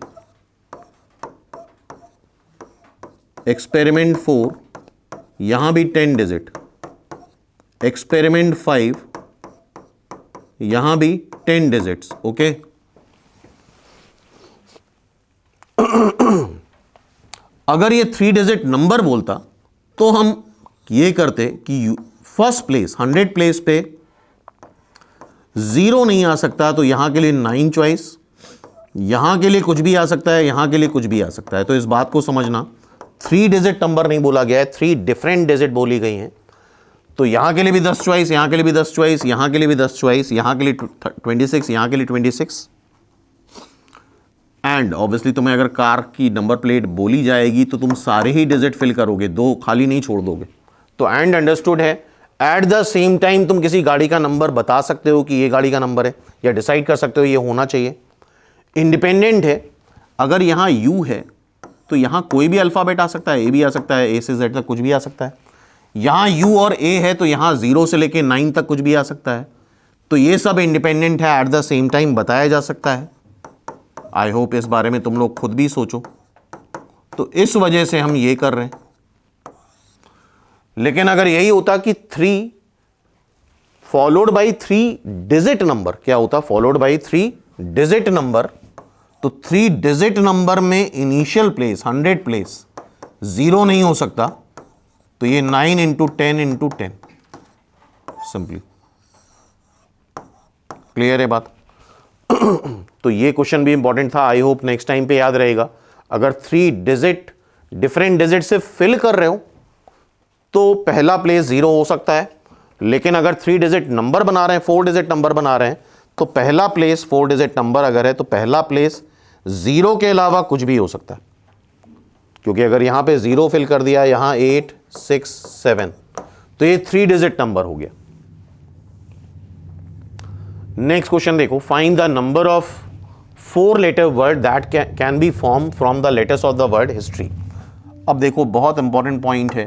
एक्सपेरिमेंट 4 यहां भी 10 डिजिट। एक्सपेरिमेंट 5 यहां भी 10 डिजिट्स, ओके। अगर ये 3 डिजिट नंबर बोलता तो हम ये करते कि फर्स्ट प्लेस 100 प्लेस पे 0 नहीं आ सकता, तो यहां के लिए 9 चॉइस, यहां के लिए कुछ भी आ सकता है, यहां के लिए कुछ भी आ सकता है। तो इस बात को समझना, 3 डिजिट नंबर नहीं बोला गया है, 3 डिफरेंट डिजिट बोली गई हैं। तो यहां के लिए भी 10 चॉइस, यहां के लिए भी 10 चॉइस, यहां के लिए भी 10 चॉइस, यहां के लिए 26, यहां के लिए 26। एंड ऑब्वियसली तुम्हें अगर कार की नंबर प्लेट बोली जाएगी तो तुम सारे ही डिजिट फिल करोगे, 2 खाली नहीं छोड़ दोगे। तो एंड अंडरस्टूड है। एट द सेम टाइम तुम किसी गाड़ी का नंबर बता सकते हो कि ये गाड़ी का नंबर है, या डिसाइड कर सकते हो ये होना चाहिए। इंडिपेंडेंट है, अगर यहां यू है तो यहां कोई भी अल्फाबेट आ सकता है, ए भी आ सकता है, ए से जेड तक कुछ भी आ सकता है। यहां यू और ए है तो यहां 0 से लेके 9 तक कुछ भी आ सकता है। तो ये सब इंडिपेंडेंट है, एट द सेम टाइम बताया जा सकता है। आई होप इस बारे में तुम लोग खुद भी सोचो। तो इस वजह से हम ये कर रहे हैं। लेकिन अगर यही होता कि 3 फॉलोड बाय 3 डिजिट नंबर, क्या होता? Followed by 3 digit number. तो 3 डिजिट नंबर में इनिशियल प्लेस 100 प्लेस 0 नहीं हो सकता, तो ये 9 × 10 × 10 सिंपली। क्लियर है बात? तो ये क्वेश्चन भी इंपॉर्टेंट था, आई होप नेक्स्ट टाइम पे याद रहेगा। अगर 3 डिजिट डिफरेंट डिजिट से फिल कर रहे हो तो पहला प्लेस 0 हो सकता है। लेकिन अगर 3 डिजिट नंबर बना रहे हैं, 4 डिजिट नंबर बना रहे हैं, तो पहला प्लेस 4 डिजिट नंबर अगर है तो पहला प्लेस 0 के अलावा कुछ भी हो सकता है। क्योंकि अगर यहां पे 0 फिल कर दिया, यहां 8, 6, 7, तो ये 3 डिजिट नंबर हो गया। नेक्स्ट क्वेश्चन देखो, find the number of 4 letter word that can be form from the letters of the word history. अब देखो बहुत इंपॉर्टेंट पॉइंट है।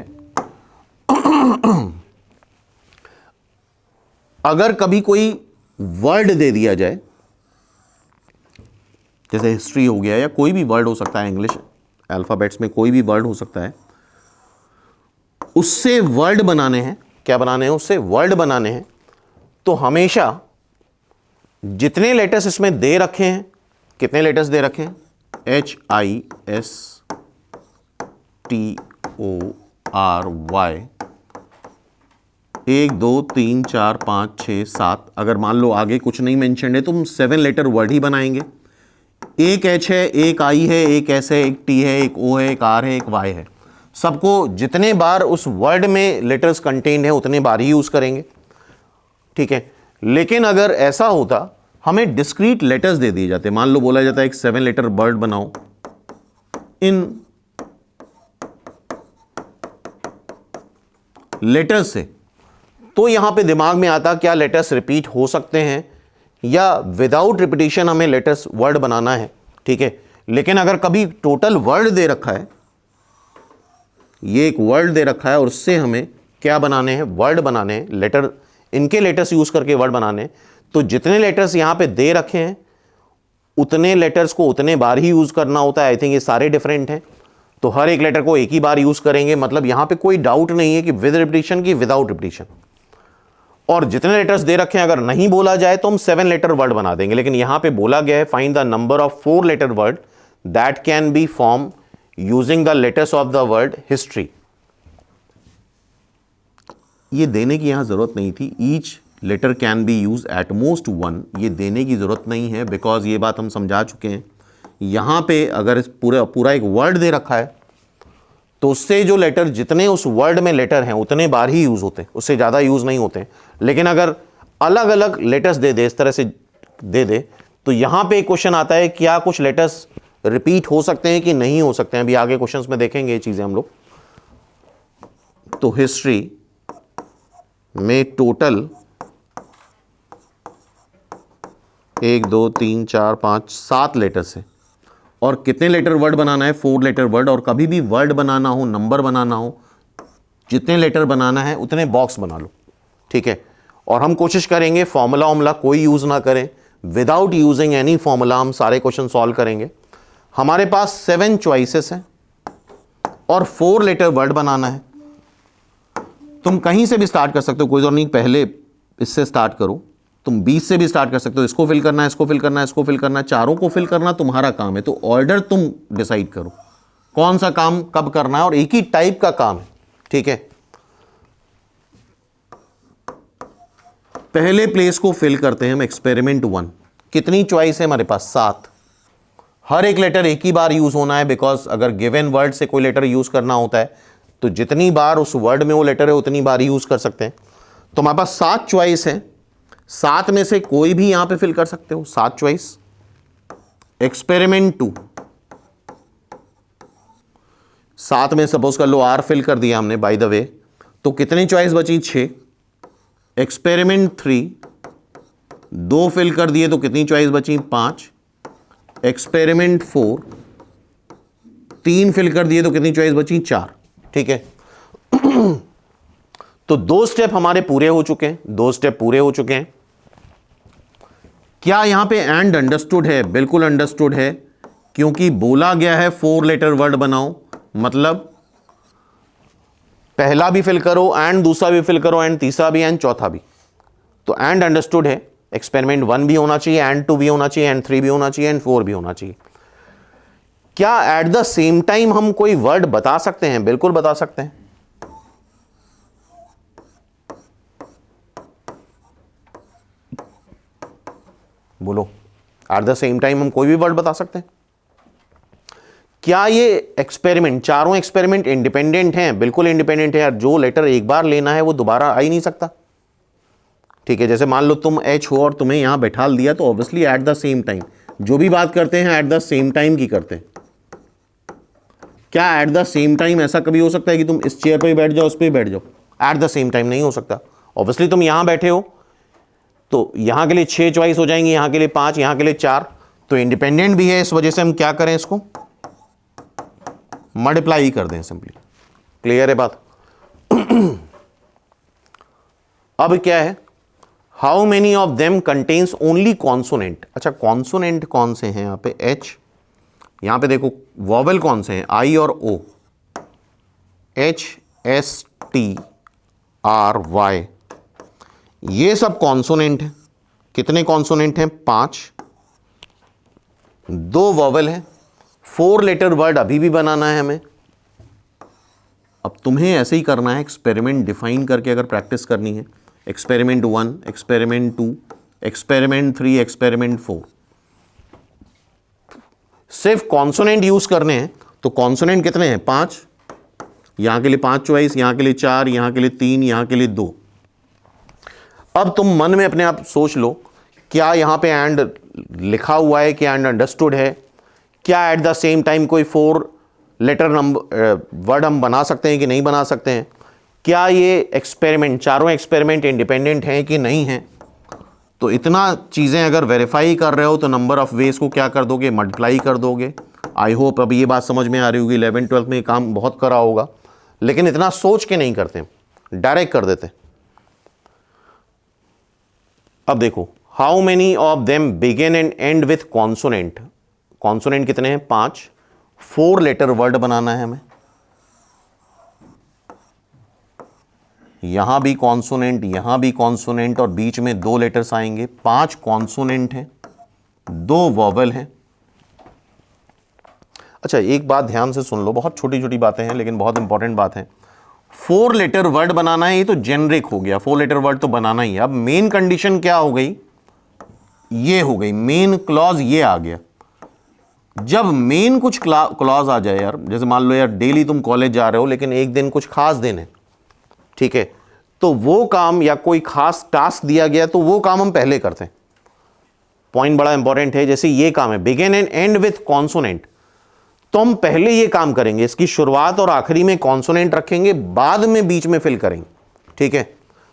अगर कभी कोई वर्ड दे दिया जाए, जैसे हिस्ट्री हो गया या कोई भी वर्ड हो सकता है, इंग्लिश अल्फाबेट्स में कोई भी वर्ड हो सकता है, उससे वर्ड बनाने हैं। क्या बनाने हैं? उससे वर्ड बनाने हैं। तो हमेशा जितने लेटर्स इसमें दे रखे हैं कितने लेटर्स दे रखे हैं? HISTORY, 1 2 3 4 5 6 7। अगर मान लो आगे कुछ नहीं मेंशन है तो हम 7 लेटर वर्ड ही बनाएंगे। एक H है, एक I है, एक S है, एक T है, एक O है, एक R है, एक Y है। सबको जितने बार उस वर्ड में लेटर्स कंटेन्ड है उतने बार ही यूज करेंगे, ठीक है। लेकिन अगर ऐसा होता, हमें डिस्क्रीट लेटर्स दे दिए जाते, मान लो बोला जाता है एक 7 लेटर वर्ड बनाओ इन लेटर्स से, तो यहां पे दिमाग में आता क्या लेटर्स रिपीट हो सकते हैं या विदाउट रिपीटिशन हमें लेटर्स वर्ड बनाना है, ठीक है। लेकिन अगर कभी टोटल वर्ड दे रखा है, ये एक वर्ड दे रखा है और उससे हमें क्या बनाने हैं? वर्ड बनाने हैं, लेटर, इनके लेटर्स यूज करके वर्ड बनाने हैं। तो जितने लेटर्स यहां पे दे रखे हैं उतने लेटर्स को उतने बार ही यूज करना होता है। आई थिंक ये सारे डिफरेंट हैं, तो हर एक लेटर को एक ही बार यूज करेंगे। मतलब यहां पे कोई डाउट नहीं है कि विद रिपीटिशन की विदाउट रिपीटिशन। और जितने लेटर्स दे रखे हैं अगर नहीं बोला जाए तो हम 7 लेटर वर्ड बना देंगे। लेकिन यहां पे बोला गया है find the number of 4 letter word that can be form using the letters of the word history. ये देने की यहां जरूरत नहीं थी। Each letter can be use at most 1, ये देने की जरूरत नहीं है, बिकॉज ये बात हम समझा चुके हैं। यहां पे अगर इस पूरा एक वर्ड दे रखा है तो उससे जो लेटर, जितने उस वर्ड में लेटर हैं उतने बार ही यूज होते हैं, उससे ज्यादा यूज नहीं होते। लेकिन अगर अलग अलग लेटर्स दे दे, इस तरह से दे दे, तो यहां पे एक क्वेश्चन आता है क्या कुछ लेटर्स रिपीट हो सकते हैं कि नहीं हो सकते हैं। अभी आगे क्वेश्चंस में देखेंगे ये चीजें हम लोग। तो हिस्ट्री में टोटल 1 2 3 4 5 7 लेटर्स है और कितने लेटर वर्ड बनाना है? 4 लेटर वर्ड। और कभी भी वर्ड बनाना हो, नंबर बनाना हो, जितने लेटर बनाना है उतने बॉक्स बना लो, ठीक है। और हम कोशिश करेंगे फॉर्मूला कोई यूज ना करें, विदाउट यूजिंग एनी फॉर्मूला हम सारे क्वेश्चन सॉल्व करेंगे। हमारे पास 7 चॉइसेस हैं और 4 लेटर वर्ड बनाना है। तुम कहीं से भी स्टार्ट कर सकते हो, कोई जरूरत नहीं पहले इससे स्टार्ट करो, तुम 20 से भी स्टार्ट कर सकते हो। इसको फिल करना है, इसको फिल करना है, इसको फिल करना है, चारों को फिल करना तुम्हारा काम है। तो ऑर्डर तुम डिसाइड करो कौन सा काम कब करना है, और एक ही टाइप का काम है, ठीक है। पहले प्लेस को फिल करते हैं हम एक्सपेरिमेंट 1। कितनी चॉइस है हमारे पास? 7। हर एक लेटर एक ही बार यूज होना है, बिकॉज अगर गिवन वर्ड से कोई लेटर यूज करना होता है तो जितनी बार उस वर्ड में वो लेटर है उतनी बार यूज कर सकते हैं। तो हमारे पास 7 चॉइस है, 7 में से कोई भी यहां पे फिल कर सकते हो, 7 चॉइस। एक्सपेरिमेंट 2, 7 में सपोज कर लो R फिल कर दिया हमने बाय द वे, तो कितनी चॉइस बची? 6। एक्सपेरिमेंट 3, 2 फिल कर दिए तो कितनी चॉइस बची? 5। एक्सपेरिमेंट 4, 3 फिल कर दिए तो कितनी चॉइस बची? 4, ठीक है। तो 2 स्टेप हमारे पूरे हो चुके हैं, 2 स्टेप पूरे हो चुके हैं। क्या यहां पे एंड अंडरस्टूड है? बिल्कुल अंडरस्टूड है, क्योंकि बोला गया है 4 लेटर वर्ड बनाओ, मतलब पहला भी फिल करो एंड दूसरा भी फिल करो एंड तीसरा भी एंड चौथा भी। तो एंड अंडरस्टूड है। एक्सपेरिमेंट 1 भी होना चाहिए, एंड 2 भी होना चाहिए, एंड 3 भी होना चाहिए, एंड 4 भी होना चाहिए। क्या एट द सेम टाइम हम कोई वर्ड बता सकते हैं? बिल्कुल बता सकते हैं। बोलो, एट द सेम टाइम हम कोई भी वर्ड बता सकते हैं? क्या ये एक्सपेरिमेंट, चारों एक्सपेरिमेंट इंडिपेंडेंट हैं? बिल्कुल इंडिपेंडेंट है यार। जो लेटर एक बार लेना है वो दोबारा आ ही नहीं सकता, ठीक है। जैसे मान लो तुम H हो और तुम्हें यहां बैठा दिया, तो obviously eight the same time जो भी बात करते हैं एट द सेम टाइम की करते हैं। क्या एट द सेम टाइम ऐसा कभी हो सकता है कि तुम इस चेयर पे बैठ जाओ, उस पर बैठ जाओ? एट द सेम टाइम नहीं हो सकता। ऑब्वियसली तुम यहां बैठे हो तो यहां के लिए 6 चॉइस हो जाएंगी, यहां के लिए 5, यहां के लिए 4, तो इंडिपेंडेंट भी है। इस वजह से हम क्या करें, इसको मल्टीप्लाई ही कर दें सिंपली। क्लियर है बात? अब क्या है, how many of them contains only consonant. अच्छा, कॉन्सोनेंट कौन से हैं यहां पे? H, यहां पे देखो वॉवेल कौन से हैं? I और O, H S T R Y, ये सब कॉन्सोनेंट हैं। कितने कॉन्सोनेंट हैं? 5। 2 वॉवल है, 4 लेटर वर्ड अभी भी बनाना है हमें। अब तुम्हें ऐसे ही करना है, एक्सपेरिमेंट डिफाइन करके अगर प्रैक्टिस करनी है। Experiment 1, experiment 2, experiment 3, experiment 4। सिर्फ कॉन्सोनेंट यूज करने हैं। तो कॉन्सोनेंट कितने हैं? 5। यहां के लिए 5 चॉइस, यहां के लिए 4, यहां के लिए 3, यहां के लिए 2। अब तुम मन में अपने आप सोच लो, क्या यहां पे एंड लिखा हुआ है, क्या एंड अंडरस्टूड है, क्या एट द सेम टाइम कोई 4 लेटर नंबर वर्ड हम बना सकते हैं कि नहीं बना सकते हैं, क्या ये एक्सपेरिमेंट, चारों एक्सपेरिमेंट इंडिपेंडेंट हैं कि नहीं हैं। तो इतना चीज़ें अगर वेरीफाई कर रहे हो तो नंबर ऑफ वेज को क्या कर दोगे? मल्टीप्लाई कर दोगे। आई होप अब ये बात समझ में आ रही होगी। 11th 12th में ये काम बहुत करा होगा, लेकिन इतना सोच के नहीं करते, डायरेक्ट कर देते। अब देखो, how many of them begin and and with consonant. Consonant कितने हैं? 5। 4 लेटर वर्ड बनाना है हमें। यहां भी कॉन्सोनेंट, यहां भी कॉन्सोनेंट, और बीच में 2 लेटर्स आएंगे। 5 कॉन्सोनेंट हैं, 2 वॉवल हैं। अच्छा, एक बात ध्यान से सुन लो, बहुत छोटी छोटी बातें हैं लेकिन बहुत इंपॉर्टेंट बात है। 4 लेटर वर्ड बनाना है, ये तो जेनरिक हो गया, 4 लेटर वर्ड तो बनाना ही है। अब मेन कंडीशन क्या हो गई? ये हो गई मेन क्लॉज, ये आ गया। जब मेन कुछ क्लॉज आ जाए यार, जैसे मान लो यार डेली तुम कॉलेज जा रहे हो लेकिन एक दिन कुछ खास दिन है, ठीक है, तो वो काम या कोई खास टास्क दिया गया तो वो काम हम पहले करते हैं। पॉइंट बड़ा इंपॉर्टेंट है। जैसे ये काम है begin and and with consonant, तो हम पहले ये काम करेंगे, इसकी शुरुआत और आखिरी में कॉन्सोनेंट रखेंगे, बाद में बीच में फिल करेंगे, ठीक है।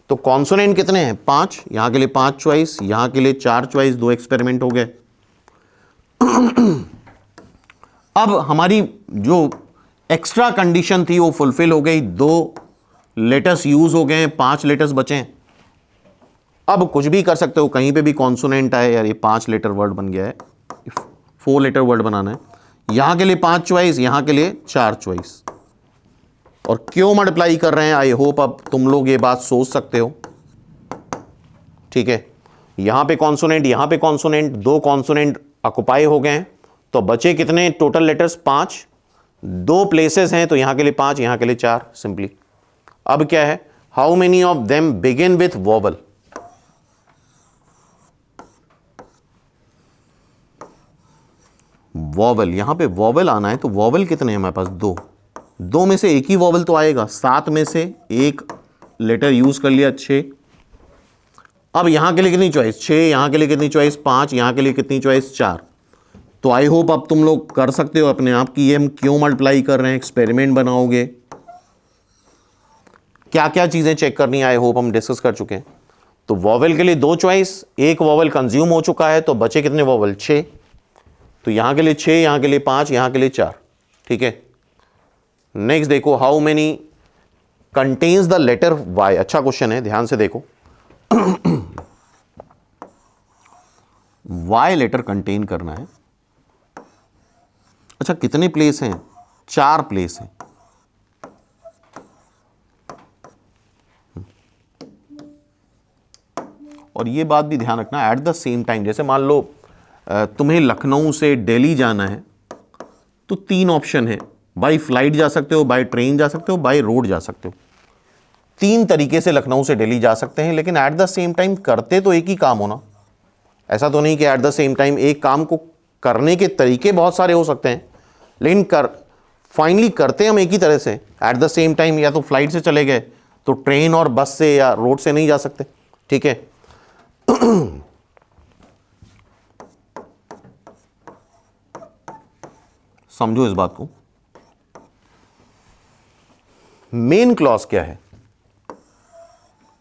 तो कॉन्सोनेंट कितने हैं? 5। यहां के लिए 5 चॉइस, यहां के लिए 4 चॉइस, 2 एक्सपेरिमेंट हो गए। अब हमारी जो एक्स्ट्रा कंडीशन थी वो फुलफिल हो गई, 2 लेटर्स यूज हो गए, 5 लेटर्स बचे। अब कुछ भी कर सकते हो, कहीं पे भी कॉन्सोनेंट आए यार, ये 5 लेटर वर्ड बन गया है, 4 लेटर वर्ड बनाना है। यहां के लिए 5 चॉइस, यहां के लिए 4 चॉइस। और क्यों मल्टीप्लाई कर रहे हैं, आई होप अब तुम लोग ये बात सोच सकते हो, ठीक है। यहां पे कॉन्सोनेंट, यहां पे कॉन्सोनेंट, 2 कॉन्सोनेंट ऑक्युपाई हो गए हैं, तो बचे कितने टोटल लेटर्स? 5। 2 प्लेसेस हैं तो यहां के लिए 5, यहां के लिए 4, सिंपली। अब क्या है? How many of them begin with vowel. Vowel, यहां पे वॉवल आना है, तो वॉवल कितने हैं हमारे पास? 2। 2 में से एक ही वॉवल तो आएगा, 7 में से एक लेटर यूज कर लिया, 6। अब यहां के लिए कितनी चॉइस? 6। यहां के लिए कितनी चॉइस? 5। यहां के लिए कितनी चॉइस? 4। तो आई होप अब तुम लोग कर सकते हो अपने आप की ये हम क्यों मल्टीप्लाई कर रहे हैं, एक्सपेरिमेंट बनाओगे, क्या क्या चीजें चेक करनी है, आई होप हम डिस्कस कर चुके हैं। तो वॉवल के लिए 2 चॉइस, एक वॉवल कंज्यूम हो चुका है, तो बचे कितने वॉवल? 6। तो यहां के लिए 6, यहां के लिए 5, यहां के लिए 4, ठीक है। नेक्स्ट देखो, how many contains the letter Y. अच्छा क्वेश्चन है, ध्यान से देखो। वाई लेटर कंटेन करना है। अच्छा, कितने प्लेस हैं? 4 प्लेस हैं। और ये बात भी ध्यान रखना, एट द सेम टाइम, जैसे मान लो तुम्हें लखनऊ से दिल्ली जाना है, तो 3 ऑप्शन है, बाय फ्लाइट जा सकते हो, बाय ट्रेन जा सकते हो, बाय रोड जा सकते हो। 3 तरीके से लखनऊ से दिल्ली जा सकते हैं, लेकिन एट द सेम टाइम करते तो एक ही काम होना। ऐसा तो नहीं कि एट द सेम टाइम एक काम को करने के तरीके बहुत सारे हो सकते हैं, लेकिन फाइनली करते हम एक ही तरह से। एट द सेम टाइम या तो फ्लाइट से चले गए, तो ट्रेन और बस से या रोड से नहीं जा सकते, ठीक है। समझो इस बात को। मेन क्लॉज क्या है?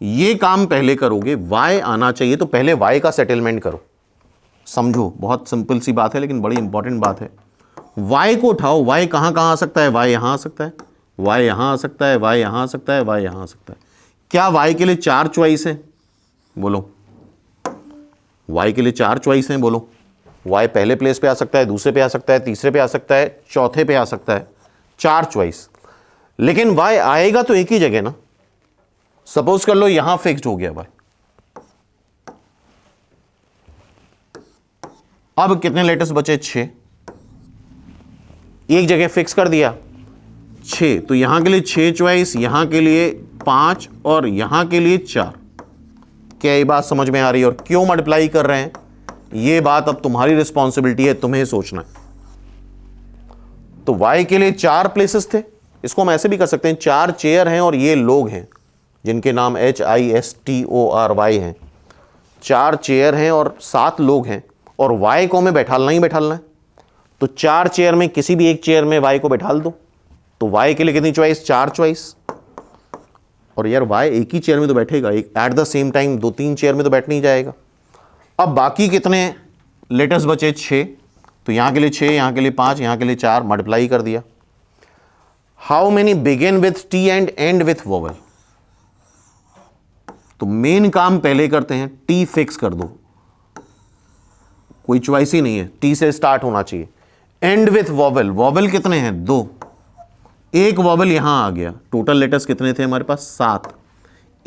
ये काम पहले करोगे, वाई आना चाहिए, तो पहले वाई का सेटलमेंट करो। समझो, बहुत सिंपल सी बात है लेकिन बड़ी इंपॉर्टेंट बात है। वाई को उठाओ, वाई कहां कहां आ सकता है? वाई यहां आ सकता है, वाई यहां आ सकता है, वाई यहां आ सकता है, वाई यहां आ सकता है। क्या वाई के लिए 4 चॉइस है? बोलो। वाई के लिए 4 चॉइस हैं, बोलो। वाई पहले प्लेस पे आ सकता है, दूसरे पे आ सकता है, तीसरे पे आ सकता है, चौथे पे आ सकता है, 4 चॉइस। लेकिन वाई आएगा तो एक ही जगह ना। सपोज कर लो यहां फिक्स्ड हो गया वाई, अब कितने लेटर्स बचे? 6। एक जगह फिक्स कर दिया 6, तो यहां के लिए 6 चॉइस, यहां के लिए 5 और यहां के लिए 4। क्या ये बात समझ में आ रही है? और क्यों मल्टीप्लाई कर रहे हैं ये बात अब तुम्हारी रिस्पॉन्सिबिलिटी है, तुम्हें सोचना है। तो y के लिए 4 प्लेसेस थे, इसको हम ऐसे भी कर सकते हैं, 4 चेयर हैं और ये लोग हैं जिनके नाम HISTORY हैं। 4 चेयर हैं और 7 लोग हैं और y को हमें बैठालना ही बैठालना है। तो 4 चेयर में किसी भी एक चेयर में y को बैठाल दो। तो y के लिए कितनी चॉइस? 4 चॉइस। और यार y एक ही चेयर में तो बैठेगा, एक eight the same time 2-3 chair में तो बैठ नहीं जाएगा। अब बाकी कितने लेटर्स बचे? 6। तो यहां के लिए 6, यहां के लिए 5, यहां के लिए 4, मल्टीप्लाई कर दिया। How many begin with T and and with vowel? तो मेन काम पहले करते हैं, टी फिक्स कर दो, कोई चॉइस ही नहीं है, टी से स्टार्ट होना चाहिए। एंड विथ वोवेल, वोवेल कितने हैं? 2। एक वोवेल यहां आ गया, टोटल लेटर्स कितने थे हमारे पास? 7।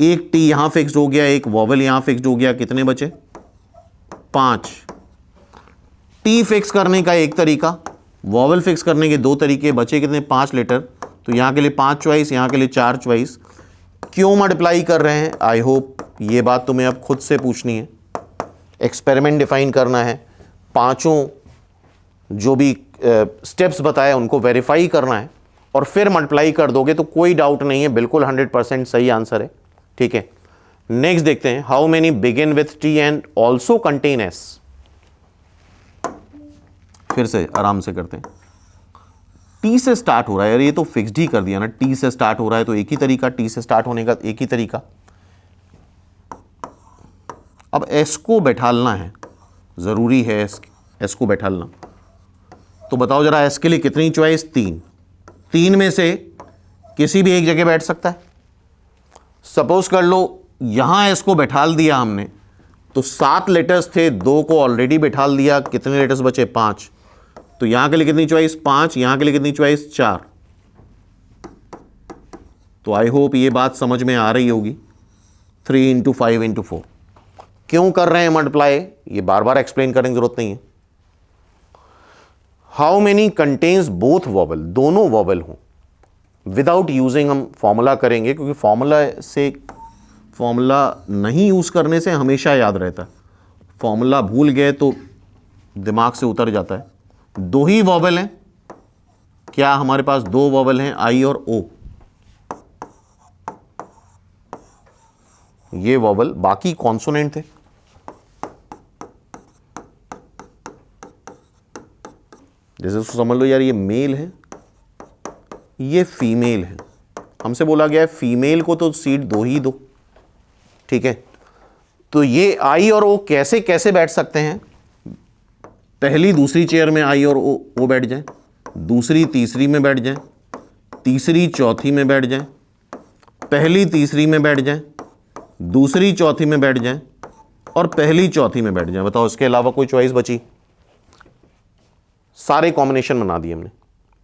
एक टी यहां फिक्स हो गया, एक वोवेल यहां फिक्स हो गया, कितने बचे? 5। टी फिक्स करने का एक तरीका, वोवेल फिक्स करने के 2 तरीके, बचे कितने? 5 लेटर। तो यहां के लिए 5 चॉइस, यहां के लिए 4 चॉइस। क्यों मल्टीप्लाई कर रहे हैं? आई होप ये बात तुम्हें अब खुद से पूछनी है, एक्सपेरिमेंट डिफाइन करना है, पांचों जो भी स्टेप्स बताए उनको वेरीफाई करना है और फिर मल्टीप्लाई कर दोगे तो कोई डाउट नहीं है, बिल्कुल 100% सही आंसर है। ठीक है, नेक्स्ट देखते हैं। How many begin with T and also contain S? फिर से आराम से करते हैं। टी से स्टार्ट हो रहा है यार, ये तो फिक्स्ड ही कर दिया ना, टी से स्टार्ट हो रहा है तो एक ही तरीका, टी से स्टार्ट होने का एक ही तरीका। अब एस को बैठालना है, जरूरी है एस को बैठालना। तो बताओ जरा एस के लिए कितनी चॉइस? 3। 3 में से किसी भी एक जगह बैठ सकता है। सपोज कर लो यहां एस को बैठाल दिया हमने, तो 7 लेटर्स थे, 2 को ऑलरेडी बैठाल दिया, कितने लेटर्स बचे? 5। तो यहां के लिए कितनी चॉइस? 5। यहां के लिए कितनी चॉइस? 4। तो आई होप ये बात समझ में आ रही होगी। 3 × 5 × 4 क्यों कर रहे हैं मल्टीप्लाई, ये बार बार एक्सप्लेन करने की जरूरत नहीं है। How many contains both vowel? दोनों वोवेल हो। विदाउट यूजिंग हम फॉर्मूला करेंगे, क्योंकि फॉर्मूला नहीं यूज करने से हमेशा याद रहता है, फॉर्मूला भूल गए तो दिमाग से उतर जाता है। 2 ही वोवेल हैं, क्या हमारे पास 2 वोवेल हैं? आई और ओ, ये वोवेल, बाकी कॉन्सोनेंट थे। जैसे समझ लो यार, ये मेल है, ये फीमेल है, हमसे बोला गया है फीमेल को तो सीट 2 ही दो। ठीक है, तो ये आई और ओ कैसे कैसे बैठ सकते हैं? पहली दूसरी चेयर में आई और ओ बैठ जाएं, दूसरी तीसरी में बैठ जाएं, तीसरी चौथी में बैठ जाएं, पहली तीसरी में बैठ जाएं, दूसरी चौथी में बैठ जाएं और पहली चौथी में बैठ जाएं। बताओ इसके अलावा कोई चॉइस बची? सारे कॉम्बिनेशन बना दिए हमने,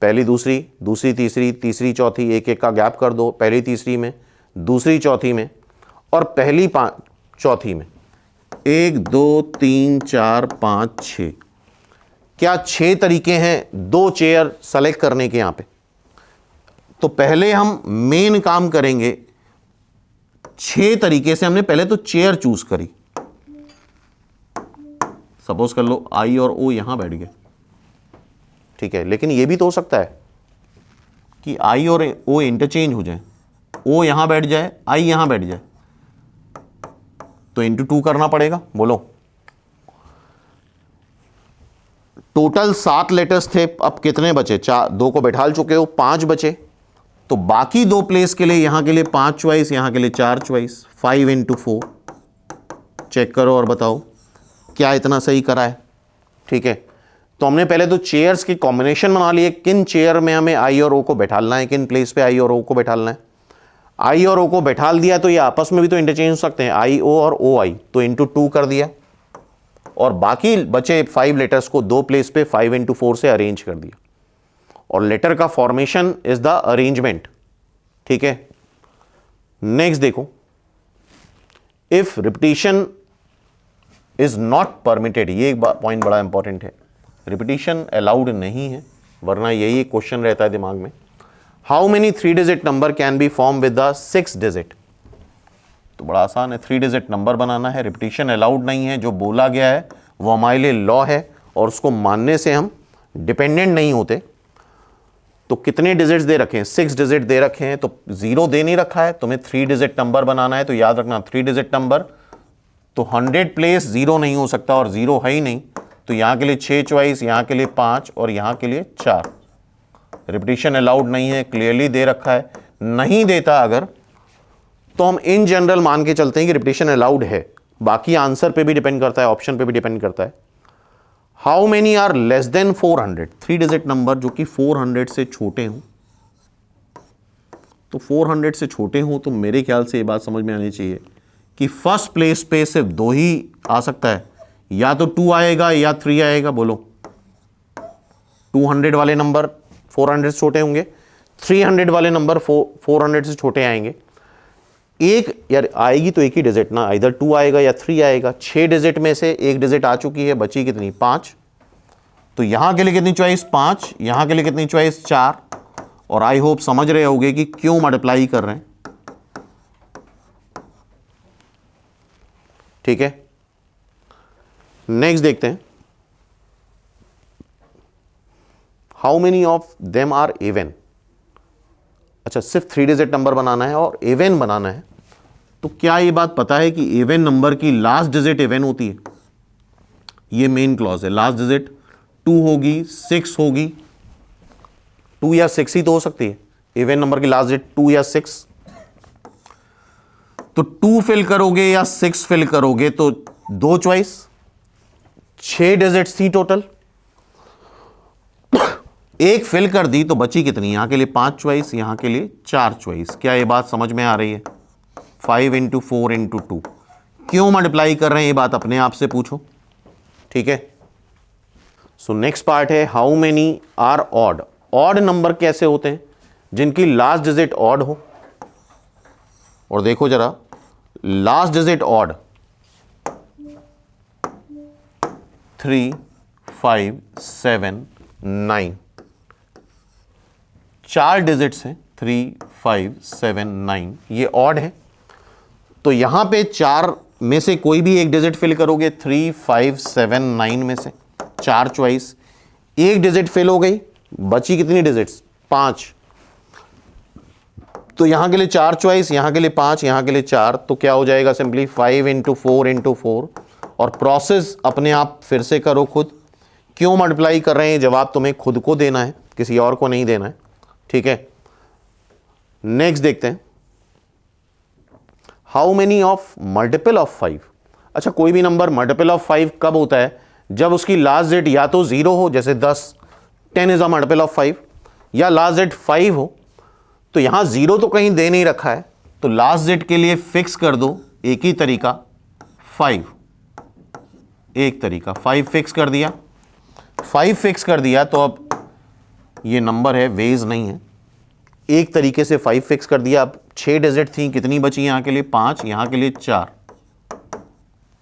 पहली दूसरी, दूसरी तीसरी, तीसरी चौथी, एक एक का गैप कर दो, पहली तीसरी में, दूसरी चौथी में और पहली चौथी में। 1 2 3 4 5 6, क्या 6 तरीके हैं 2 चेयर सेलेक्ट करने के यहां पे? तो पहले हम मेन काम करेंगे, 6 तरीके से हमने पहले तो चेयर चूज करी। सपोज कर लो आई और ओ यहां बैठ गए, ठीक है, लेकिन यह भी तो हो सकता है कि आई और ओ इंटरचेंज हो जाए, ओ यहां बैठ जाए, आई यहां बैठ जाए, तो इंटू 2 करना पड़ेगा। बोलो, टोटल 7 लेटर्स थे, अब कितने बचे? 4, 2 को बैठाल चुके हो, 5 बचे। तो बाकी 2 प्लेस के लिए यहां के लिए 5 चॉइस, यहां के लिए 4 चॉइस। 5 × 4 चेक करो और बताओ क्या इतना सही करा है? ठीक है, तो हमने पहले तो चेयर्स की कॉम्बिनेशन बना लिए, किन चेयर में हमें आई और ओ को बैठालना है, किन प्लेस पे आई और ओ को बैठालना है। आई और ओ को बैठाल दिया तो ये आपस में भी तो इंटरचेंज हो सकते हैं, आई ओ और ओ आई, तो इंटू 2 कर दिया और बाकी बचे 5 लेटर्स को 2 प्लेस पे 5 × 4 से अरेंज कर दिया। और लेटर का फॉर्मेशन इज द अरेंजमेंट। ठीक है, नेक्स्ट देखो, if repetition is not permitted. ये एक पॉइंट बड़ा इंपॉर्टेंट है, रिपीटिशन अलाउड नहीं है, वरना यही एक क्वेश्चन रहता है दिमाग में। How many 3 digit number can be form with the 6 digit? तो बड़ा आसान है, 3 डिजिट नंबर बनाना है, रिपीटिशन अलाउड नहीं है, जो बोला गया है वो हमारे लिए लॉ है और उसको मानने से हम डिपेंडेंट नहीं होते। तो कितने डिजिट्स दे रखे हैं? 6 डिजिट दे रखे हैं, तो 0 दे नहीं रखा है, तुम्हें 3 डिजिट नंबर बनाना है, तो याद रखना 3 डिजिट नंबर, तो 100 प्लेस 0 नहीं हो सकता और 0 है ही नहीं, तो यहां के लिए 6 चॉइस, यहां के लिए 5 और यहां के लिए 4। रिपीटिशन अलाउड नहीं है, क्लियरली दे रखा है। नहीं देता अगर, तो हम इन जनरल मान के चलते हैं कि रिपीटिशन अलाउड है, बाकी आंसर पे भी डिपेंड करता है, ऑप्शन पे भी डिपेंड करता है। How many are less than 400? 3 digit number जो कि 400 से छोटे हों, तो 400 से छोटे हों तो मेरे ख्याल से ये बात समझ में आनी चाहिए कि फर्स्ट प्लेस पे सिर्फ 2 ही आ सकता है, या तो 2 आएगा या 3 आएगा। बोलो 200 वाले नंबर 400 से छोटे होंगे, 300 वाले नंबर 400 से छोटे आएंगे। एक यार आएगी तो एक ही डिजिट ना, इधर 2 आएगा या 3 आएगा। 6 डिजिट में से एक डिजिट आ चुकी है, बची कितनी? 5। तो यहां के लिए कितनी चॉइस? 5। यहां के लिए कितनी चॉइस? 4। और आई होप समझ रहे होगे कि क्यों मल्टीप्लाई कर रहे हैं। ठीक है, नेक्स्ट देखते हैं। How many of them are even? अच्छा, सिर्फ 3 डिजिट नंबर बनाना है और इवन बनाना है, तो क्या ये बात पता है कि इवन नंबर की लास्ट डिजिट इवन होती है? ये मेन क्लॉज है। लास्ट डिजिट 2 होगी, 6 होगी, 2 या 6 ही तो हो सकती है। इवन नंबर की लास्ट डिजिट 2 या 6, तो 2 फिल करोगे या 6 फिल करोगे, तो 2 चॉइस, 6 डिजिट्स थी टोटल, एक फिल कर दी तो बची कितनी? यहां के लिए 5 चॉइस, यहां के लिए 4 चॉइस। क्या ये बात समझ में आ रही है? 5 × 4 × 2। क्यों मल्टीप्लाई कर रहे हैं ये बात अपने आप से पूछो। ठीक है, सो नेक्स्ट पार्ट है how many are odd? Odd number कैसे होते हैं? जिनकी लास्ट डिजिट ऑड हो। और देखो जरा, लास्ट डिजिट ऑड 3, 5, 7, 9, 4 डिजिट्स हैं, 3, 5, 7, 9, ये ऑड है। तो यहां पे 4 में से कोई भी एक डिजिट फिल करोगे, 3, 5, 7, 9 में से 4 चॉइस, एक डिजिट फिल हो गई, बची कितनी डिजिट्स? 5। तो यहां के लिए 4 चॉइस, यहां के लिए 5, यहां के लिए 4, तो क्या हो जाएगा? सिंपली 5 × 4 × 4। और प्रोसेस अपने आप फिर से करो खुद। क्यों मल्टीप्लाई कर रहे हैं? जवाब तुम्हें खुद को देना है, किसी और को नहीं देना है। ठीक है, नेक्स्ट देखते हैं। How many of multiple of 5? अच्छा, कोई भी नंबर मल्टीपल ऑफ 5 कब होता है? जब उसकी लास्ट डिजिट या तो 0 हो, जैसे 10 इज अ मल्टीपल ऑफ 5, या लास्ट डिजिट 5 हो। तो यहां 0 तो कहीं दे नहीं रखा है, तो लास्ट डिजिट के लिए फिक्स कर दो एक ही तरीका, 5। एक तरीका 5 फिक्स कर दिया, 5 फिक्स कर दिया, तो अब ये नंबर है, वेज नहीं है। एक तरीके से 5 फिक्स कर दिया। अब 6 डिजिट थी, कितनी बची? यहां के लिए 5, यहां के लिए 4,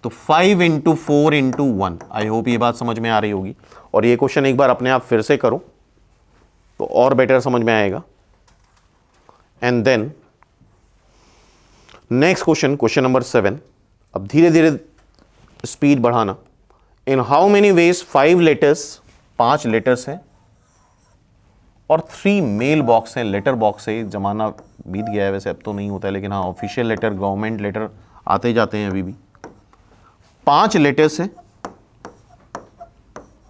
तो 5 × 4 × 1। आई होप ये बात समझ में आ रही होगी। और ये क्वेश्चन एक बार अपने आप फिर से करो तो और बेटर समझ में आएगा। And then next question, question number 7। अब धीरे धीरे स्पीड बढ़ाना। In how many ways 5 letters, 5 letters है और 3 मेल बॉक्स हैं। लेटर बॉक्स है, जमाना बीत गया है वैसे, अब तो नहीं होता है, लेकिन हाँ ऑफिशियल लेटर, गवर्नमेंट लेटर आते जाते हैं अभी भी। 5 लेटर्स हैं,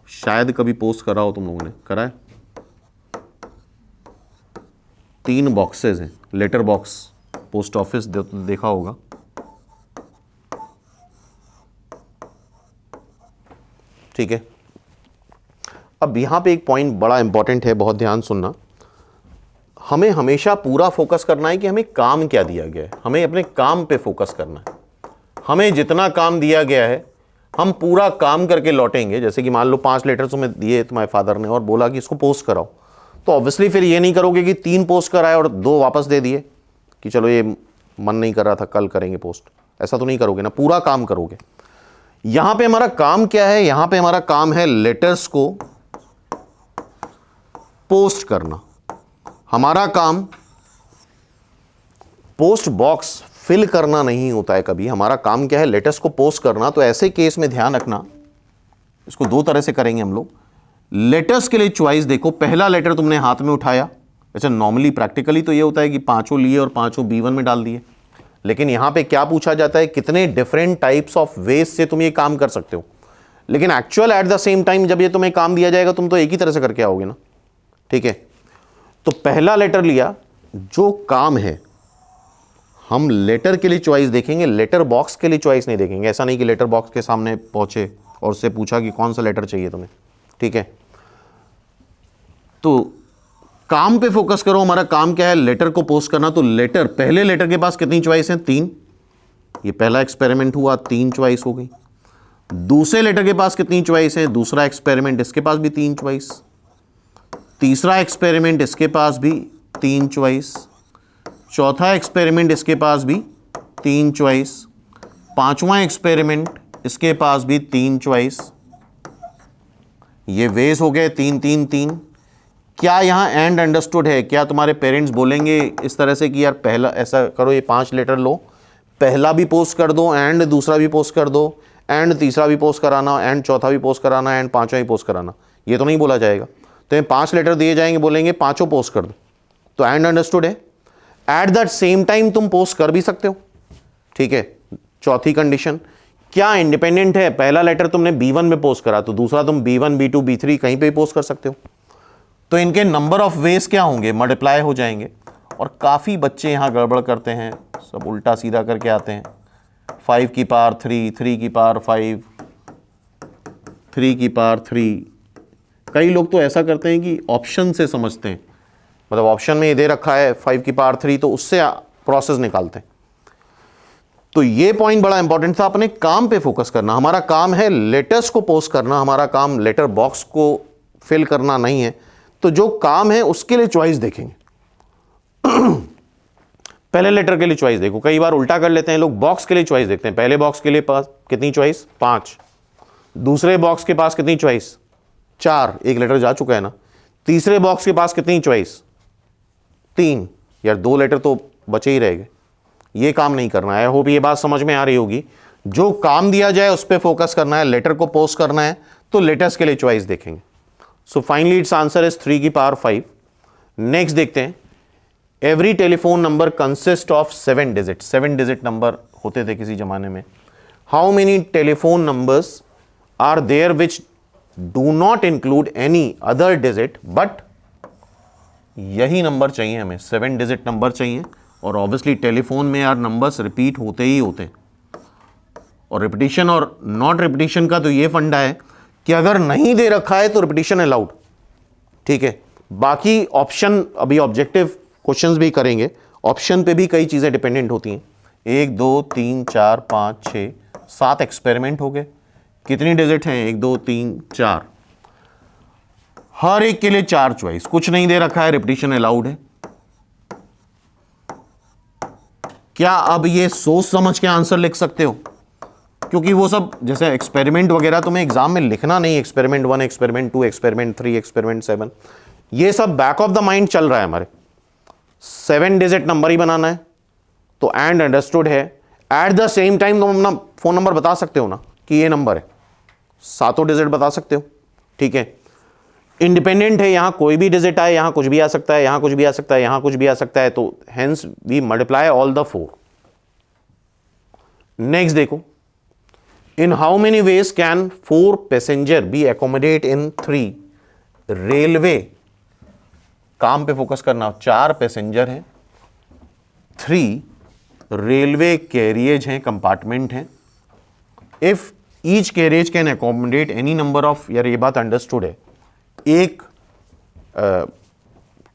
शायद कभी पोस्ट करा हो तुम लोगों ने, करा है? 3 बॉक्सेस हैं, लेटर बॉक्स, पोस्ट ऑफिस देखा होगा। ठीक है, अब यहां पे एक पॉइंट बड़ा इंपॉर्टेंट है, बहुत ध्यान सुनना। हमें हमेशा पूरा फोकस करना है कि हमें काम क्या दिया गया है, हमें अपने काम पे फोकस करना है। हमें जितना काम दिया गया है हम पूरा काम करके लौटेंगे। जैसे कि मान लो 5 लेटर तुम्हें दिए तुम्हारे फादर ने और बोला कि इसको पोस्ट कराओ, तो ऑब्वियसली फिर ये नहीं करोगे कि 3 पोस्ट कराए और 2 वापस दे दिए कि चलो ये मन नहीं कर रहा था, कल करेंगे पोस्ट। ऐसा तो नहीं करोगे ना, पूरा काम करोगे। यहां पे हमारा काम क्या है, यहां पे हमारा काम है लेटर्स को पोस्ट करना। हमारा काम पोस्ट बॉक्स फिल करना नहीं होता है कभी, हमारा काम क्या है लेटर्स को पोस्ट करना। तो ऐसे केस में ध्यान रखना, इसको दो तरह से करेंगे हम लोग। लेटर्स के लिए चॉइस देखो, पहला लेटर तुमने हाथ में उठाया, अच्छा नॉर्मली प्रैक्टिकली तो ये होता है कि पांचों लिए और पांचों B1 में डाल दिए, लेकिन यहां पे क्या पूछा जाता है, कितने डिफरेंट टाइप्स ऑफ वेज से तुम ये काम कर सकते हो। लेकिन actual eight the same time जब ये तुम्हें काम दिया जाएगा तुम तो एक ही तरह से करके आओगे ना, ठीक है। तो पहला लेटर लिया, जो काम है हम लेटर के लिए चॉइस देखेंगे, लेटर बॉक्स के लिए चॉइस नहीं देखेंगे। ऐसा नहीं कि लेटर बॉक्स के सामने पहुंचे और उससे पूछा कि कौन सा लेटर चाहिए तुम्हें, ठीक है। तो काम पे फोकस करो, हमारा काम क्या है लेटर को पोस्ट करना। तो लेटर, पहले लेटर के पास कितनी चॉइस है, 3, ये पहला एक्सपेरिमेंट हुआ, 3 चॉइस हो गई। दूसरे लेटर के पास कितनी चॉइस है, दूसरा एक्सपेरिमेंट इसके पास भी 3 चॉइस, तीसरा एक्सपेरिमेंट इसके पास भी 3 चॉइस, चौथा एक्सपेरिमेंट इसके पास भी 3 चॉइस, पांचवा एक्सपेरिमेंट इसके पास भी 3 चॉइस। ये वेज हो गए 3 3 3। क्या यहां एंड अंडरस्टूड है? क्या तुम्हारे पेरेंट्स बोलेंगे इस तरह से कि यार पहला ऐसा करो, ये 5 लेटर लो, पहला भी पोस्ट कर दो, एंड दूसरा भी पोस्ट कर दो, एंड तीसरा भी पोस्ट कराना, एंड चौथा भी पोस्ट कराना, एंड पांचवा भी पोस्ट कराना? ये तो नहीं बोला जाएगा। तो ये 5 लेटर दिए जाएंगे, बोलेंगे पांचों पोस्ट कर दो, तो एंड अंडरस्टूड है। एट दैट सेम टाइम तुम पोस्ट कर भी सकते हो, ठीक है। चौथी कंडीशन, क्या इंडिपेंडेंट है? पहला लेटर तुमने B1 में पोस्ट करा तो दूसरा तुम B1 B2 B3 कहीं पे भी पोस्ट कर सकते हो। तो इनके नंबर ऑफ वेज क्या होंगे, मल्टीप्लाई हो जाएंगे। और काफ़ी बच्चे यहाँ गड़बड़ करते हैं, सब उल्टा सीधा करके आते हैं। 5 की पावर 3, 3 की पावर 5, 3 की पावर 3। कई लोग तो ऐसा करते हैं कि ऑप्शन से समझते हैं, मतलब ऑप्शन में ये दे रखा है 5 की पावर 3 तो उससे प्रोसेस निकालते हैं। तो ये पॉइंट बड़ा इंपॉर्टेंट था, अपने काम पे फोकस करना। हमारा काम है लेटर्स को पोस्ट करना, हमारा काम लेटर बॉक्स को फिल करना नहीं है। तो जो काम है उसके लिए चॉइस देखेंगे। पहले लेटर के लिए चॉइस देखो, कई बार उल्टा कर लेते हैं लोग, बॉक्स के लिए चॉइस देखते हैं। पहले बॉक्स के लिए पास कितनी चॉइस, 5। दूसरे बॉक्स के पास कितनी चॉइस, 4, एक लेटर जा चुका है ना। तीसरे बॉक्स के पास कितनी चॉइस, 3, यार 2 लेटर तो बचे ही रहेंगे। ये काम नहीं करना है। होप ये बात समझ में आ रही होगी। जो काम दिया जाए उस पर फोकस करना है, लेटर को पोस्ट करना है, तो लेटर्स के लिए चॉइस देखेंगे। So finally its answer is 3 की पावर 5। नेक्स्ट देखते हैं, every telephone number consist of 7 digit. 7 digit number होते थे किसी जमाने में। How many telephone numbers are there which do not include any other digit, but यही नंबर चाहिए हमें, 7 डिजिट नंबर चाहिए। और ऑब्वियसली टेलीफोन में यार नंबर्स रिपीट होते ही होते हैं। और रिपीटिशन और नॉट रिपीटिशन का तो ये फंडा है कि अगर नहीं दे रखा है तो रिपीटिशन अलाउड, ठीक है। बाकी ऑप्शन, अभी ऑब्जेक्टिव क्वेश्चंस भी करेंगे, ऑप्शन पे भी कई चीज़ें डिपेंडेंट होती हैं। 1 2 3 4 5 6 7 एक्सपेरिमेंट हो गए। कितनी डिजिट हैं, 1 2 3 4, हर एक के लिए 4 चॉइस। कुछ नहीं दे रखा है, रिपीटिशन अलाउड है। क्या अब ये सोच समझ के आंसर लिख सकते हो? क्योंकि वो सब जैसे एक्सपेरिमेंट वगैरह तुम्हें एग्जाम में लिखना नहीं, एक्सपेरिमेंट 1, एक्सपेरिमेंट 2, एक्सपेरिमेंट 3, एक्सपेरिमेंट 7, ये सब बैक ऑफ द माइंड चल रहा है हमारे। 7 डिजिट नंबर ही बनाना है, तो एंड अंडरस्टूड है। एट द सेम टाइम तुम अपना फोन नंबर बता सकते हो ना कि ये नंबर है, 7 डिजिट बता सकते हो, ठीक है। इंडिपेंडेंट है, यहां कोई भी डिजिट आए, यहां कुछ भी आ सकता है, यहां कुछ भी आ सकता है, यहां कुछ भी आ सकता है, तो hence we multiply all the 4। Next देखो, in how many ways can 4 passenger be accommodate in 3 railway. काम पे फोकस करना, 4 पैसेंजर हैं, 3 रेलवे कैरियज हैं, कंपार्टमेंट हैं। If each carriage can accommodate any number of, यार ये बात अंडरस्टूड है, एक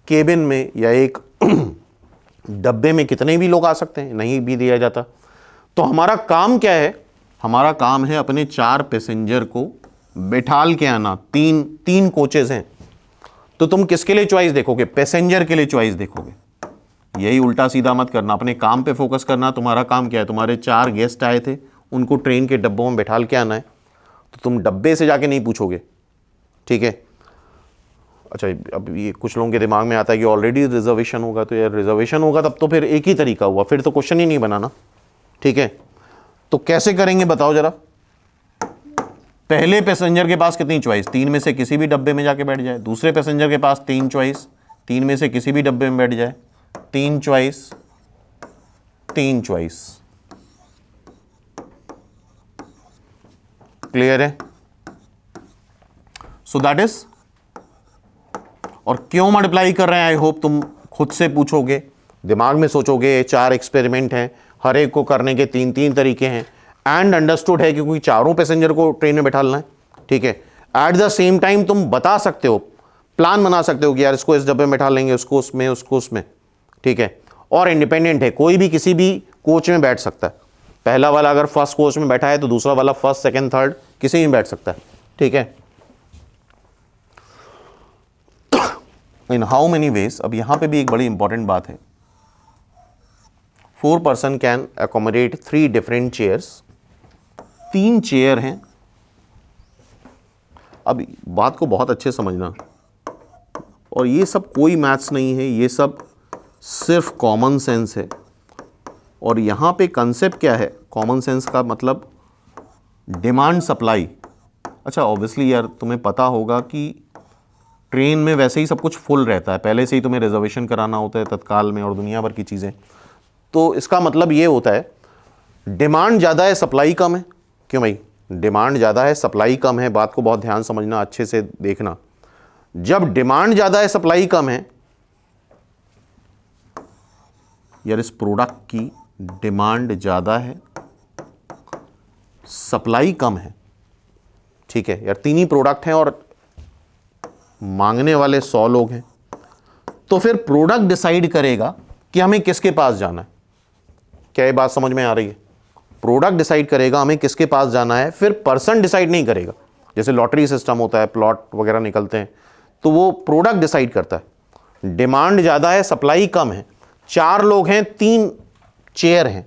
केबिन में या एक डब्बे में कितने भी लोग आ सकते हैं, नहीं भी दिया जाता। तो हमारा काम क्या है, हमारा काम है अपने 4 पैसेंजर को बैठाल के आना। 3 कोचेज हैं, तो तुम किसके लिए चॉइस देखोगे, पैसेंजर के लिए चॉइस देखोगे। यही उल्टा सीधा मत करना, अपने काम पे फोकस करना। तुम्हारा काम क्या है, तुम्हारे 4 गेस्ट आए थे, उनको ट्रेन के डब्बों में बैठाल के आना है, तो तुम डब्बे से जाके नहीं पूछोगे, ठीक है। अच्छा, अब ये कुछ लोगों के दिमाग में आता है कि ऑलरेडी रिजर्वेशन होगा, तो यार रिजर्वेशन होगा तब तो फिर एक ही तरीका हुआ, फिर तो क्वेश्चन ही नहीं बनाना, ठीक है। तो कैसे करेंगे बताओ जरा। पहले पैसेंजर के पास कितनी चॉइस, 3 में से किसी भी डब्बे में जाके बैठ जाए। दूसरे पैसेंजर के पास 3 चॉइस, 3 में से किसी भी डब्बे में बैठ जाए। 3 चॉइस, 3 चॉइस, क्लियर है। सो दैट इज, और क्यों मल्टीप्लाई कर रहे हैं, आई होप तुम खुद से पूछोगे, दिमाग में सोचोगे। 4 एक्सपेरिमेंट हैं, हर एक को करने के 3-3 तरीके हैं, एंड अंडरस्टूड है क्योंकि चारों पैसेंजर को ट्रेन में बैठाना है, ठीक है। एट द सेम टाइम तुम बता सकते हो, प्लान बना सकते हो कि यार इसको इस डब्बे में बैठा लेंगे, उसको उसमें, उसको उसमें, ठीक है। और इंडिपेंडेंट है, कोई भी किसी भी कोच में बैठ सकता है। पहला वाला अगर फर्स्ट कोच में बैठा है तो दूसरा वाला फर्स्ट, सेकंड, थर्ड किसी में बैठ सकता है, ठीक है। इन हाउ मेनी वेज, अब यहां पे भी एक बड़ी इंपॉर्टेंट बात है, 4 person can accommodate 3 different chairs. 3 chair हैं। अब बात को बहुत अच्छे समझना, और ये सब कोई मैथ्स नहीं है, ये सब सिर्फ कॉमन सेंस है। और यहाँ पे कंसेप्ट क्या है कॉमन सेंस का, मतलब डिमांड सप्लाई। अच्छा, ऑब्वियसली यार तुम्हें पता होगा कि ट्रेन में वैसे ही सब कुछ फुल रहता है, पहले से ही तुम्हें रिजर्वेशन कराना होता है तत्काल में और दुनिया भर की चीज़ें। तो इसका मतलब ये होता है डिमांड ज़्यादा है, सप्लाई कम है। क्यों भाई, डिमांड ज़्यादा है, सप्लाई कम है। बात को बहुत ध्यान समझना, अच्छे से देखना। जब डिमांड ज़्यादा है, सप्लाई कम है, यार इस प्रोडक्ट की डिमांड ज़्यादा है, सप्लाई कम है, ठीक है। यार 3 ही प्रोडक्ट हैं और मांगने वाले 100 लोग हैं, तो फिर प्रोडक्ट डिसाइड करेगा कि हमें किसके पास जाना है। क्या ये बात समझ में आ रही है? प्रोडक्ट डिसाइड करेगा हमें किसके पास जाना है, फिर पर्सन डिसाइड नहीं करेगा। जैसे लॉटरी सिस्टम होता है, प्लॉट वगैरह निकलते हैं, तो वो प्रोडक्ट डिसाइड करता है। डिमांड ज़्यादा है, सप्लाई कम है, 4 लोग हैं, 3 चेयर हैं,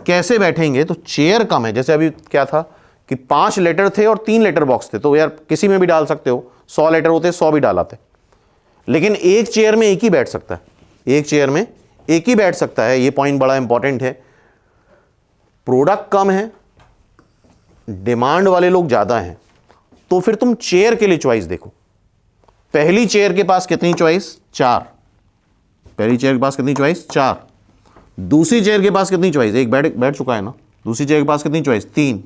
कैसे बैठेंगे? तो चेयर कम है। जैसे अभी क्या था कि 5 लेटर थे और 3 लेटर बॉक्स थे, तो यार किसी में भी डाल सकते हो। 100 लेटर होते 100 भी डालाते, लेकिन एक चेयर में एक ही बैठ सकता है, एक चेयर में एक ही बैठ सकता है। ये पॉइंट बड़ा इंपॉर्टेंट है। प्रोडक्ट कम है, डिमांड वाले लोग ज्यादा हैं, तो फिर तुम चेयर के लिए चॉइस देखो। पहली चेयर के पास कितनी चॉइस? 4। पहली चेयर के पास कितनी चॉइस? 4। दूसरी चेयर के पास कितनी चॉइस? एक बैठ चुका है ना। दूसरी चेयर के पास कितनी चॉइस? 3।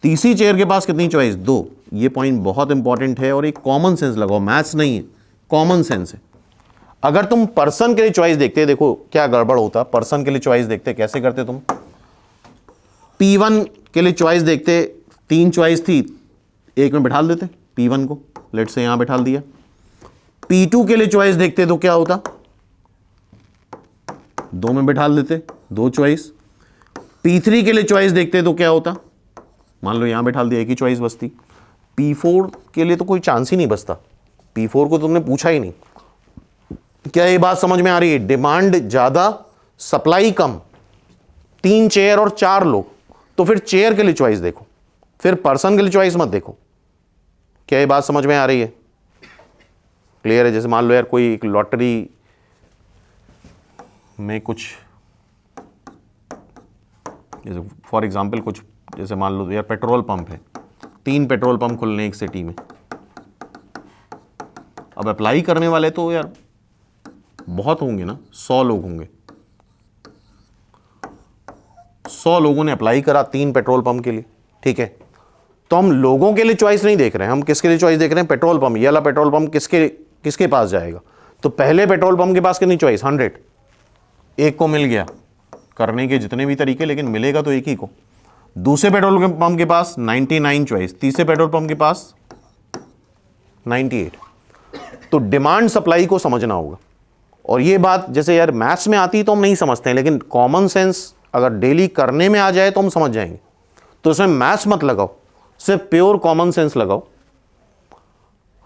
तीसरी चेयर के पास कितनी चॉइस? 2। ये पॉइंट बहुत इंपॉर्टेंट है और एक कॉमन सेंस लगाओ, मैथ्स नहीं है, कॉमन सेंस है। अगर तुम पर्सन के लिए चॉइस देखते, देखो क्या गड़बड़ होता। पर्सन के लिए चॉइस देखते कैसे करते तुम? P1 के लिए चॉइस देखते, 3 चॉइस थी, एक में बैठा देते P1 को, लेट से यहां बैठा दिया। P2 के लिए चॉइस देखते तो क्या होता? 2 में बैठा देते, 2 चॉइस। P3 के लिए चॉइस देखते तो क्या होता? मान लो यहां बैठा दिया, एक ही चॉइस बचती। P4 के लिए तो कोई चांस ही नहीं बचता, P4 को तुमने पूछा ही नहीं। क्या ये बात समझ में आ रही है? डिमांड ज्यादा, सप्लाई कम, 3 चेयर और 4 लोग, तो फिर चेयर के लिए चॉइस देखो, फिर पर्सन के लिए चॉइस मत देखो। क्या ये बात समझ में आ रही है? क्लियर है? जैसे मान लो यार कोई एक लॉटरी में कुछ, जैसे फॉर एग्जांपल कुछ, जैसे मान लो यार पेट्रोल पंप है, 3 पेट्रोल पंप खुलने एक सिटी में। अब अप्लाई करने वाले तो यार बहुत होंगे ना, 100 लोग होंगे। 100 लोगों ने अप्लाई करा 3 पेट्रोल पंप के लिए, ठीक है। तो हम लोगों के लिए चॉइस नहीं देख रहे हैं, हम किसके लिए चॉइस देख रहे हैं? Petrol pump. ये वाला पेट्रोल पंप किसके पास जाएगा? तो पहले पेट्रोल पंप के पास कितनी चॉइस? 100। एक को मिल गया, करने के जितने भी तरीके, लेकिन मिलेगा तो एक ही को। दूसरे पेट्रोल पंप के पास 99 चॉइस, तीसरे पेट्रोल पंप के पास 98। तो डिमांड सप्लाई को समझना होगा। और ये बात जैसे यार मैथ्स में आती तो हम नहीं समझते हैं, लेकिन कॉमन सेंस अगर डेली करने में आ जाए तो हम समझ जाएंगे। तो इसमें मैथ्स मत लगाओ, सिर्फ प्योर कॉमन सेंस लगाओ।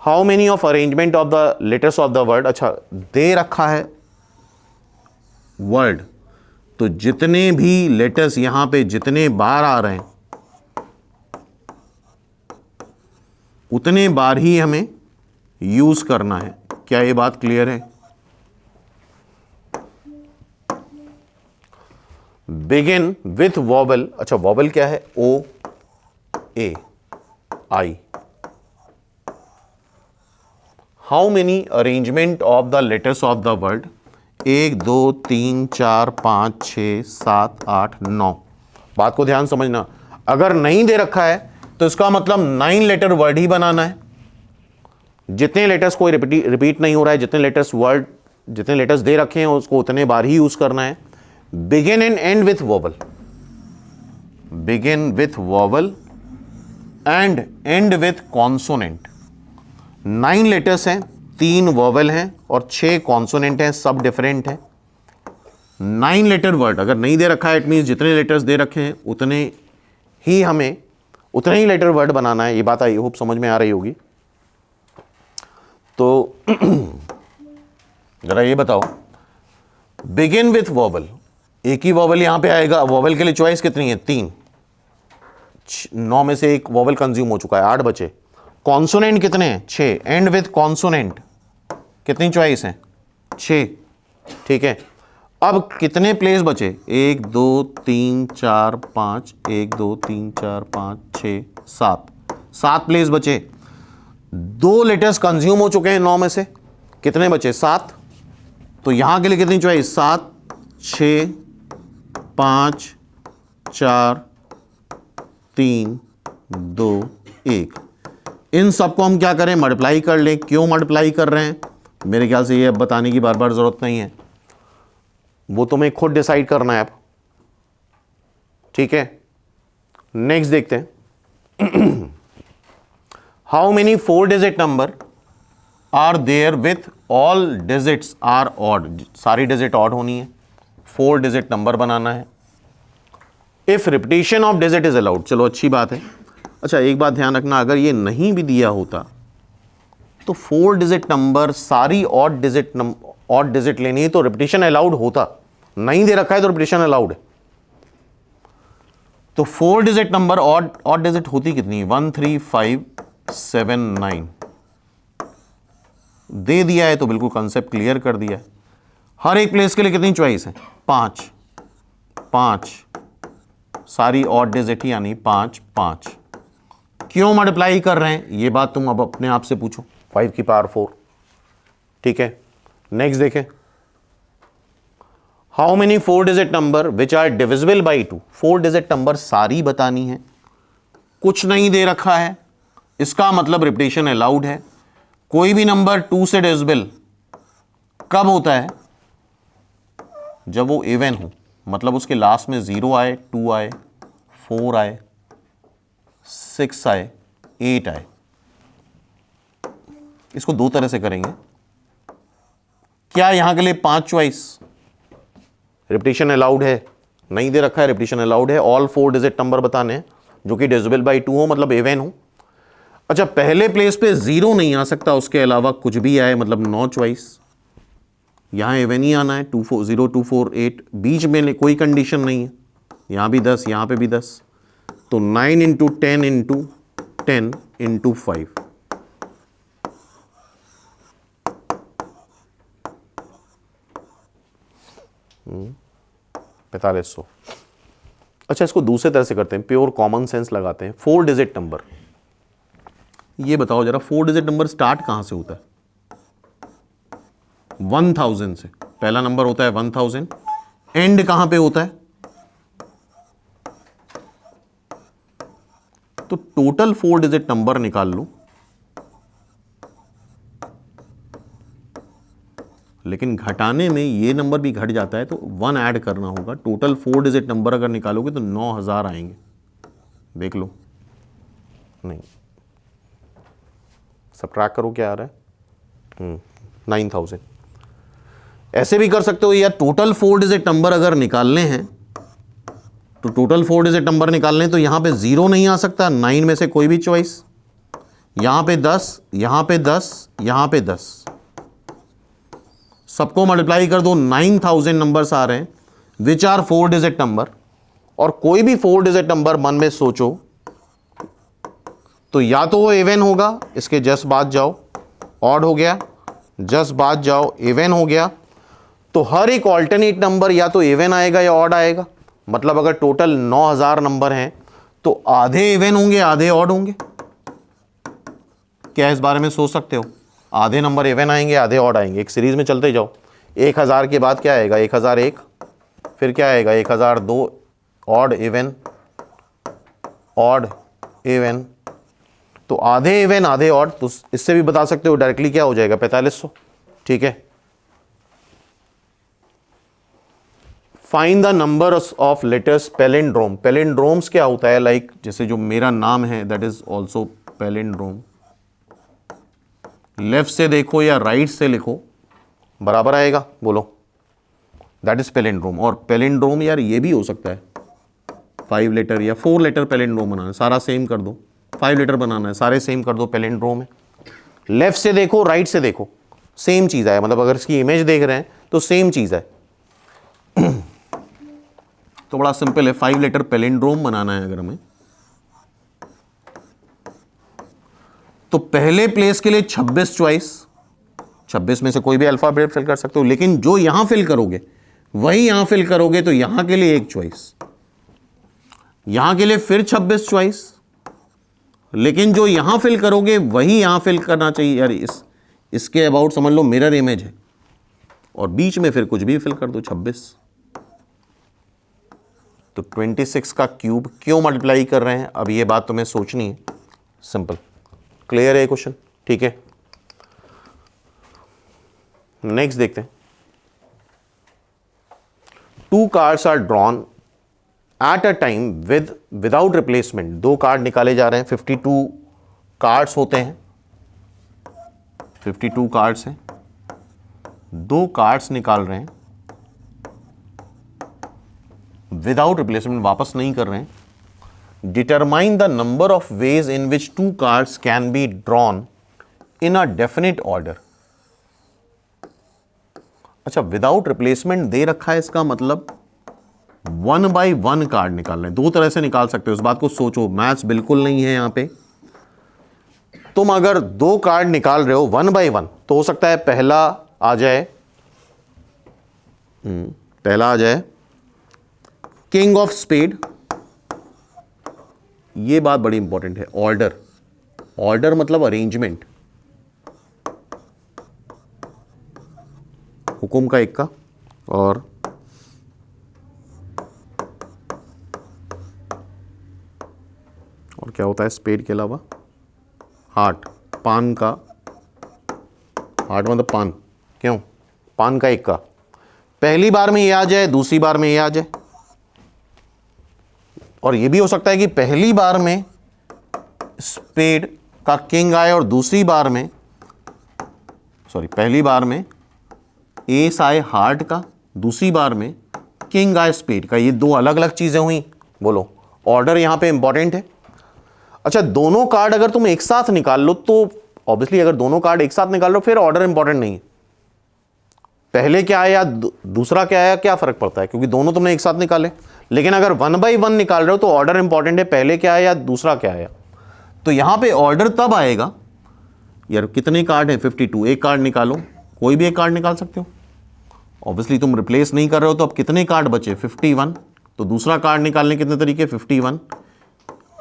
How many of arrangement of the letters of the word. अच्छा, दे रखा है वर्ड, तो जितने भी लेटर्स यहां पे जितने बार आ रहे हैं उतने बार ही हमें यूज करना है। क्या ये बात क्लियर है? Begin with vowel. अच्छा, वॉवल क्या है? O A I. How many arrangement of the letters of the word? 1 2 3 4 5 6 7 8 9। बात को ध्यान समझना। अगर नहीं दे रखा है तो इसका मतलब 9 लेटर वर्ड ही बनाना है। जितने लेटर्स कोई रिपीट नहीं हो रहा है, जितने लेटर्स दे रखे हैं उसको उतने बार ही यूज करना है। Begin and and with vowel. Begin with vowel and and with consonant. 9 letters हैं, 3 वॉवल हैं और 6 कॉन्सोनेंट हैं, सब डिफरेंट हैं। 9 लेटर वर्ड अगर नहीं दे रखा है, इट मींस जितने लेटर्स दे रखे हैं उतने ही लेटर वर्ड बनाना है। ये बात आई होप समझ में आ रही होगी। तो जरा ये बताओ, बिगिन विथ वॉवल, एक ही वॉवल यहां पे आएगा। वॉवल के लिए चॉइस कितनी है? 3। 9 में से एक वॉवल कंज्यूम हो चुका है, 8 बचे। कॉन्सोनेंट कितने हैं? 6। एंड विथ कॉन्सोनेंट कितनी चॉइस हैं? 6। ठीक है, अब कितने प्लेस बचे? 1 2 3 4 5 1 2 3 4 5 6 7 प्लेस बचे। 2 लेटर्स कंज्यूम हो चुके हैं 9 में से, कितने बचे? 7। तो यहां के लिए कितनी चॉइस? 7 6 5 4 3 2 1। इन सबको हम क्या करें? मल्टीप्लाई कर लें। क्यों मल्टीप्लाई कर रहे हैं? मेरे ख्याल से ये अब बताने की बार बार जरूरत नहीं है, वो तुम्हें खुद डिसाइड करना है अब। ठीक है, नेक्स्ट देखते हैं। How many 4 digit number are there with all digits are odd? सारी डिजिट ऑड होनी है, 4 डिजिट नंबर बनाना है। If repetition of digit is allowed, चलो अच्छी बात है। अच्छा, एक बात ध्यान रखना, अगर ये नहीं भी दिया होता तो 4 डिजिट नंबर सारी ऑड डिजिट लेनी है तो रिपीटिशन अलाउड होता। नहीं दे रखा है तो रिपीटिशन अलाउड है। तो 4 डिजिट नंबर ऑड डिजिट होती कितनी? 1 3 5 7 9। दे दिया है तो बिल्कुल कंसेप्ट क्लियर कर दिया है। हर एक प्लेस के लिए कितनी चॉइस है? 5 सारी ऑड डिजिट ही, यानी 5। क्यों मल्टीप्लाई कर रहे हैं? ये बात तुम अब अपने आप से पूछो। 5 की पावर 4। ठीक है, नेक्स्ट देखें। How many 4 digit number which are divisible by 2? 4 digit number सारी बतानी है, कुछ नहीं दे रखा है, इसका मतलब रिपीटिशन अलाउड है। कोई भी नंबर 2 से डिविजिबल कब होता है? जब वो इवन हो, मतलब उसके लास्ट में 0 आए, 2 आए, 4 आए, 6 आए, 8 आए। इसको 2 तरह से करेंगे। क्या यहां के लिए 5 चॉइस? रिपीटिशन अलाउड है, नहीं दे रखा है, रिपीटिशन अलाउड है। ऑल 4 डिजिट नंबर बताने हैं जो कि डिविजिबल बाई 2 हो, मतलब इवन हो। अच्छा, पहले प्लेस पे 0 नहीं आ सकता, उसके अलावा कुछ भी आए, मतलब 9 चॉइस। यहां इवन ही आना है, 2 4 0 2 4 8, बीच में कोई कंडीशन नहीं है। यहां भी 10, यहां पे भी 10। तो 9 इंटू 10 इंटू 10 इंटू 5, 4500। अच्छा, इसको दूसरे तरह से करते हैं, प्योर कॉमन सेंस लगाते हैं। 4 डिजिट नंबर, ये बताओ जरा, 4 डिजिट नंबर स्टार्ट कहां से होता है? 1000 से। पहला नंबर होता है 1000, एंड कहां पे होता है? तो टोटल 4 डिजिट नंबर निकाल लो, लेकिन घटाने में ये नंबर भी घट जाता है तो 1 ऐड करना होगा। टोटल 4 डिजिट नंबर अगर निकालोगे तो 9000 आएंगे। देख लो, नहीं सबट्रैक्ट करो क्या आ रहा है? 9000। ऐसे भी कर सकते हो, या टोटल 4 डिजिट नंबर अगर निकालने हैं तो टोटल 4 डिजिट नंबर निकालने तो यहां पे 0 नहीं आ सकता, 9 में से कोई भी चॉइस। यहां पे 10, यहां पे 10, यहां पे 10, सबको मल्टीप्लाई कर दो, 9000 नंबर्स आ रहे हैं। विच आर 4 डिजिट नंबर, और कोई भी 4 डिजिट नंबर मन में सोचो तो या तो वो इवन होगा, इसके जस्ट बाद जाओ, ऑड हो गया, जस्ट बाद जाओ, इवन हो गया, तो हर एक ऑल्टरनेट नंबर या तो इवन आएगा या ऑड आएगा। मतलब अगर टोटल 9000 नंबर हैं तो आधे इवन होंगे, आधे ऑड होंगे। क्या इस बारे में सोच सकते हो? आधे नंबर इवन आएंगे, आधे ऑड आएंगे। एक सीरीज में चलते जाओ। 1000 के बाद क्या आएगा? 1001, फिर क्या आएगा? 1002, ऑड इवन, ऑड इवन, तो आधे इवन आधे ऑड। तो इससे भी बता सकते हो डायरेक्टली क्या हो जाएगा? 4500। ठीक है। Find the number of letters palindrome. Palindromes क्या होता है? लाइक जैसे जो मेरा नाम है that is also palindrome. Left से देखो या राइट से लिखो बराबर आएगा, बोलो, दैट इज पैलिंड्रोम। और पैलिंड्रोम यार ये भी हो सकता है 5 लेटर या 4 लेटर पैलिंड्रोम बनाना है, सारा सेम कर दो। 5 लेटर बनाना है, सारे सेम कर दो, पैलिंड्रोम है। लेफ्ट से देखो राइट से देखो सेम चीज़ है, मतलब अगर इसकी इमेज देख रहे हैं तो सेम चीज़ है। तो बड़ा सिंपल है, 5 लेटर पैलिंड्रोम बनाना है अगर हमें, तो पहले प्लेस के लिए 26 चॉइस, 26 में से कोई भी अल्फाबेट फिल कर सकते हो, लेकिन जो यहां फिल करोगे वही यहां फिल करोगे, तो यहां के लिए 1 चॉइस, यहां के लिए फिर 26 चॉइस, लेकिन जो यहां फिल करोगे वही यहां फिल करना चाहिए। यार इसके अबाउट समझ लो मिरर इमेज है, और बीच में फिर कुछ भी फिल कर दो 26। तो 26 का क्यूब क्यों मल्टीप्लाई कर रहे हैं, अब ये बात तुम्हें सोचनी है। सिंपल, क्लियर है क्वेश्चन? ठीक है, नेक्स्ट देखते हैं। 2 cards are drawn at a time without replacement. 2 card निकाले जा रहे हैं, 52 कार्ड्स होते हैं, 52 कार्ड्स हैं, 2 कार्ड्स निकाल रहे हैं विदाउट रिप्लेसमेंट, वापस नहीं कर रहे हैं। Determine the number of ways in which 2 cards can be drawn in a definite order. अच्छा, विदाउट रिप्लेसमेंट दे रखा है, इसका मतलब 1 by 1 कार्ड निकालना है। 2 तरह से निकाल सकते हो, इस बात को सोचो, मैथ्स बिल्कुल नहीं है यहां पे। तुम अगर 2 कार्ड निकाल रहे हो 1 by 1, तो हो सकता है पहला आ जाए किंग ऑफ स्पेड। ये बात बड़ी इंपॉर्टेंट है, ऑर्डर। ऑर्डर मतलब अरेंजमेंट, हुकुम का इक्का, और क्या होता है स्पेड के अलावा? हार्ट, पान का, हार्ट मतलब पान, क्यों? पान का इक्का। पहली बार में ये आ जाए, दूसरी बार में ये आ जाए, और ये भी हो सकता है कि पहली बार में स्पेड का किंग आए और दूसरी बार में, पहली बार में एस आए हार्ट का, दूसरी बार में किंग आए स्पेड का। ये 2 अलग अलग चीजें हुई, बोलो, ऑर्डर यहां पे इंपॉर्टेंट है। अच्छा, दोनों कार्ड अगर तुम एक साथ निकाल लो तो ऑब्वियसली, अगर दोनों कार्ड एक साथ निकाल लो फिर ऑर्डर इंपॉर्टेंट नहीं है। पहले क्या आया दूसरा क्या आया, क्या फर्क पड़ता है, क्योंकि दोनों तुमने एक साथ निकाले। लेकिन अगर 1 by 1 निकाल रहे हो तो ऑर्डर इंपॉर्टेंट है, पहले क्या आया दूसरा क्या आया। तो यहां पे ऑर्डर तब आएगा, यार कितने कार्ड है? 52, एक कार्ड निकालो, कोई भी एक कार्ड निकाल सकते हो। ऑब्वियसली तुम रिप्लेस नहीं कर रहे हो, तो अब कितने कार्ड बचे? 51। तो दूसरा कार्ड निकालने कितने तरीके? 51।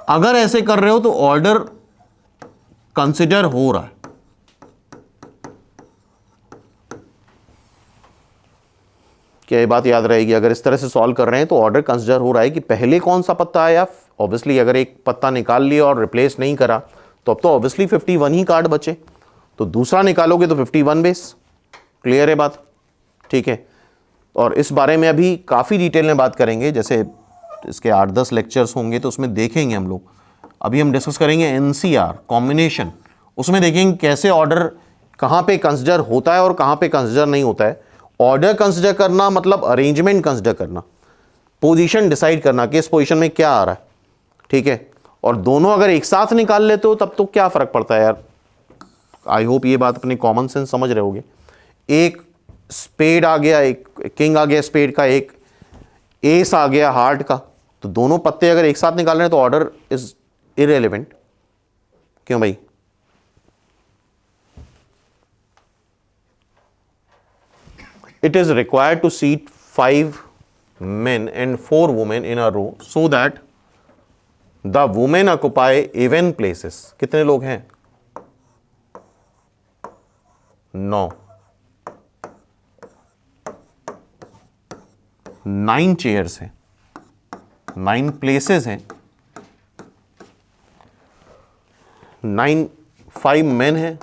अगर ऐसे कर रहे हो तो ऑर्डर कंसिडर हो रहा है। क्या ये बात याद रहेगी? अगर इस तरह से सॉल्व कर रहे हैं तो ऑर्डर कंसिडर हो रहा है कि पहले कौन सा पत्ता आया। ऑब्वियसली अगर एक पत्ता निकाल लिया और रिप्लेस नहीं करा तो अब तो ऑब्वियसली 51 ही कार्ड बचे, तो दूसरा निकालोगे तो 51 बेस। क्लियर है बात? ठीक है, और इस बारे में अभी काफ़ी डिटेल में बात करेंगे, जैसे इसके 8-10 लेक्चर्स होंगे तो उसमें देखेंगे हम लोग। अभी हम डिस्कस करेंगे NCR कॉम्बिनेशन, उसमें देखेंगे कैसे ऑर्डर कहाँ पे कंसिडर होता है और कहाँ पे कंसिडर नहीं होता है। ऑर्डर कंसिडर करना मतलब अरेंजमेंट कंसिडर करना, पोजीशन डिसाइड करना कि इस पोजीशन में क्या आ रहा है। ठीक है, और दोनों अगर एक साथ निकाल लेते हो तब तो क्या फ़र्क पड़ता है यार। आई होप ये बात अपने कॉमन सेंस समझ रहे होगे। एक स्पेड आ गया, एक किंग आ गया स्पेड का, एक एस आ गया हार्ट का, तो दोनों पत्ते अगर एक साथ निकाल रहे हैं तो ऑर्डर इज इररिलेवेंट। क्यों भाई? It is required to seat 5 men and 4 women in a row so that the women occupy even places। कितने लोग हैं? 9। 9 चेयर्स हैं, 9 प्लेसेस हैं, 5 मेन हैं,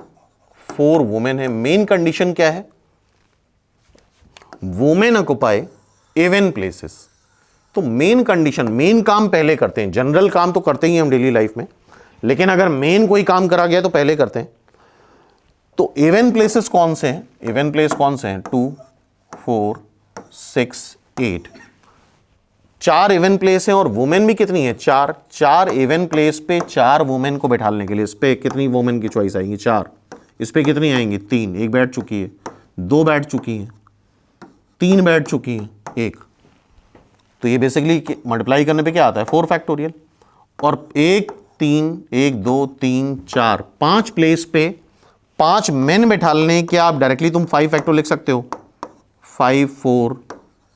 4 वुमेन हैं। मेन कंडीशन क्या है? Women occupy even places. तो मेन कंडीशन, मेन काम पहले करते हैं। जनरल काम तो करते ही हम डेली लाइफ में, लेकिन अगर मेन कोई काम करा गया तो पहले करते हैं। तो इवन प्लेसेस कौन से हैं? इवन प्लेस कौन से हैं? 2, 4, 6, 8। 4 इवन प्लेस हैं और वुमेन भी कितनी है? 4। 4 इवन प्लेस पे 4 वुमेन को बैठाने के लिए इस पे कितनी वुमेन की चॉइस आएगी? 4। इस पे कितनी आएंगी? 3। एक बैठ चुकी है, 2 बैठ चुकी हैं, 3 बैठ चुकी हैं, 1। तो ये बेसिकली मल्टीप्लाई करने पे क्या आता है? 4 फैक्टोरियल। और 1, 3, 1, 2, 3, 4, 5 प्लेस पे 5 मेन बैठाने के आप डायरेक्टली तुम 5 फैक्टोरियल लिख सकते हो। 5, 4,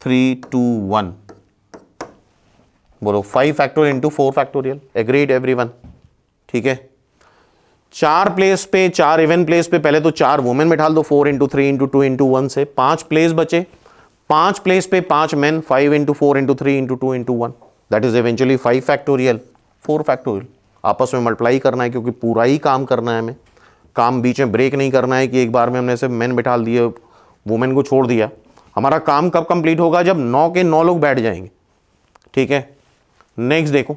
3, 2, 1। बोलो 5 factorial into 4 factorial. Agreed everyone? ठीक है। 4 प्लेस पे 4 इवन प्लेस पे पहले तो 4 वुमेन बैठा दो, 4 इंटू 3 इंटू 2 इंटू 1 से 5 प्लेस बचे। 5 प्लेस पे 5 main, 5 into 4 into 3 into 2 into 1, that is eventually 5 factorial. 4 factorial आपस में मल्टीप्लाई करना है, क्योंकि पूरा ही काम करना है हमें। काम बीच में ब्रेक नहीं करना है कि एक बार में हमने सिर्फ मेन बैठा दिए, वुमेन को छोड़ दिया। हमारा काम कब कंप्लीट होगा? जब 9 के 9 लोग बैठ जाएंगे। ठीक है। नेक्स्ट देखो,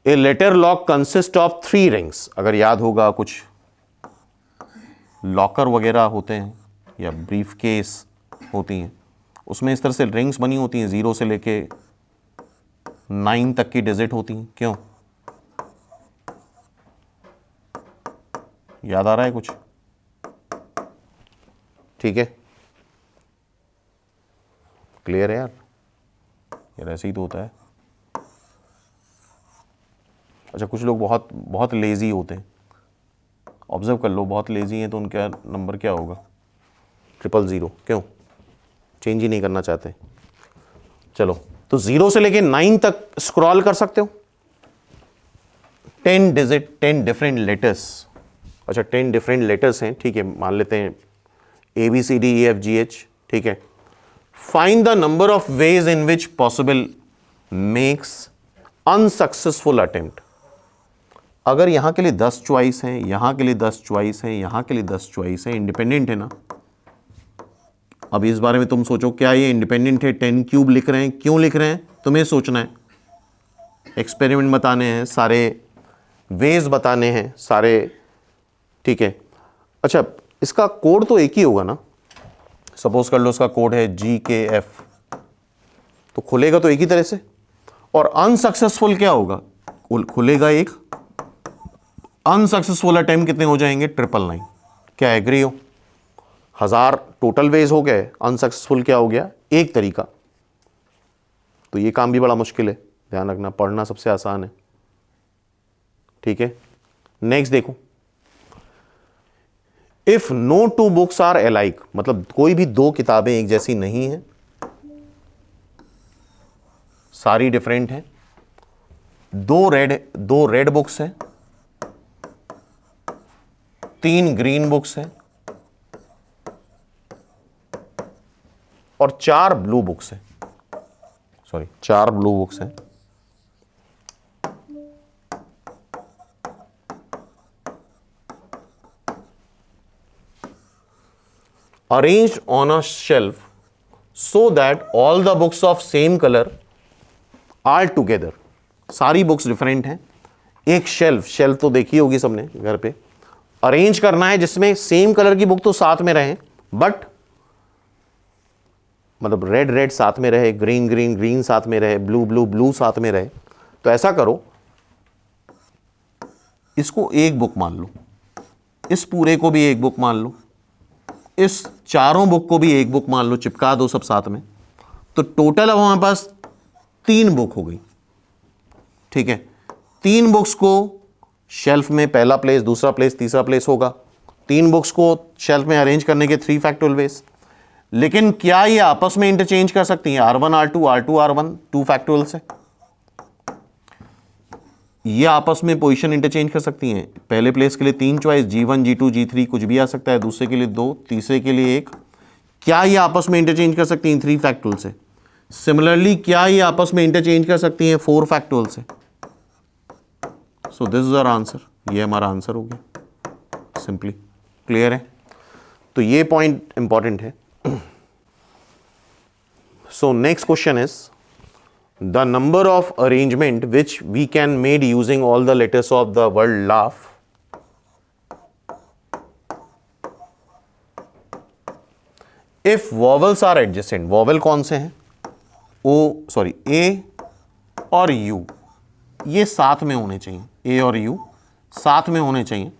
a letter lock consist of 3 rings. अगर याद होगा कुछ लॉकर वगैरह होते हैं या ब्रीफ केस होती हैं, उसमें इस तरह से रिंग्स बनी होती हैं, 0 से लेके 9 तक की डिजिट होती हैं। क्यों? याद आ रहा है कुछ? ठीक है, क्लियर है यार? यार ऐसे ही तो होता है। अच्छा, कुछ लोग बहुत बहुत लेजी होते हैं, ऑब्जर्व कर लो, बहुत लेजी हैं तो उनका नंबर क्या होगा? 000। क्यों? चेंज ही नहीं करना चाहते। चलो, तो 0 से लेके 9 तक स्क्रॉल कर सकते हो। 10 डिजिट, 10 डिफरेंट लेटर्स। अच्छा, 10 डिफरेंट लेटर्स हैं, ठीक है, मान लेते हैं ABCDEFGH। ठीक है। Find the number of ways in which possible makes unsuccessful attempt. अगर यहां के लिए 10 चॉइस हैं, यहां के लिए 10 चॉइस हैं, यहां के लिए 10 चॉइस हैं, इंडिपेंडेंट है ना। अब इस बारे में तुम सोचो, क्या ये इंडिपेंडेंट है? 10 क्यूब लिख रहे हैं, क्यों लिख रहे हैं? तुम्हें सोचना है। एक्सपेरिमेंट बताने हैं, सारे वेज बताने हैं सारे। ठीक है। अच्छा, इसका कोड तो एक ही होगा ना। सपोज कर लो इसका कोड है GKF, तो खुलेगा तो एक ही तरह से। और अनसक्सेसफुल क्या होगा? खुलेगा एक, अनसक्सेसफुल अटेम्प्ट कितने हो जाएंगे? 999। क्या एग्री हो? 1000 टोटल वेज हो गए, अनसक्सेसफुल क्या हो गया? एक तरीका। तो ये काम भी बड़ा मुश्किल है, ध्यान रखना। पढ़ना सबसे आसान है। ठीक है। नेक्स्ट देखो, if no 2 books are alike, मतलब कोई भी 2 किताबें एक जैसी नहीं है, सारी डिफरेंट हैं। 2 रेड बुक्स हैं, 3 ग्रीन बुक्स हैं और 4 ब्लू बुक्स हैं। सॉरी, 4 ब्लू बुक्स हैं। Arranged on a shelf so that all the books of same color are together। सारी बुक्स डिफरेंट हैं। एक शेल्फ तो देखी होगी सबने घर पे। अरेंज करना है जिसमें सेम कलर की बुक तो साथ में रहे, बट मतलब रेड साथ में रहे, ग्रीन साथ में रहे, ब्लू साथ में रहे। तो ऐसा करो, इसको एक बुक मान लो, इस पूरे को भी एक बुक मान लो, इस चारों बुक को भी एक बुक मान लो, चिपका दो सब साथ में। तो टोटल अब हमारे पास 3 बुक हो गई, ठीक है। 3 बुक्स को शेल्फ में पहला प्लेस, दूसरा प्लेस, तीसरा प्लेस होगा। 3 बुक्स को शेल्फ में अरेंज करने के 3 फैक्टोरियल वेज। लेकिन क्या ये आपस में इंटरचेंज कर सकती हैं R1 R2 R2 R1 2 factorial से? ये आपस में पोजीशन इंटरचेंज कर सकती हैं। पहले प्लेस के लिए 3 चॉइस, G1 G2 G3 कुछ भी आ सकता है, दूसरे के लिए 2, तीसरे के लिए 1। क्या ये आपस में इंटरचेंज कर सकती हैं 3 फैक्टोरियल से? सिमिलरली क्या ये आपस में इंटरचेंज कर सकती हैं 4 फैक्टोरियल से? So this is our answer, ये हमारा आंसर हो गया। सिंपली क्लियर है? तो ये पॉइंट इंपॉर्टेंट है। So next question is the number of arrangement which we can made using all the letters of the word laugh if vowels are adjacent. Vowel कौन से हैं? ए और यू ये साथ में होने चाहिए, ए और यू साथ में होने चाहिए।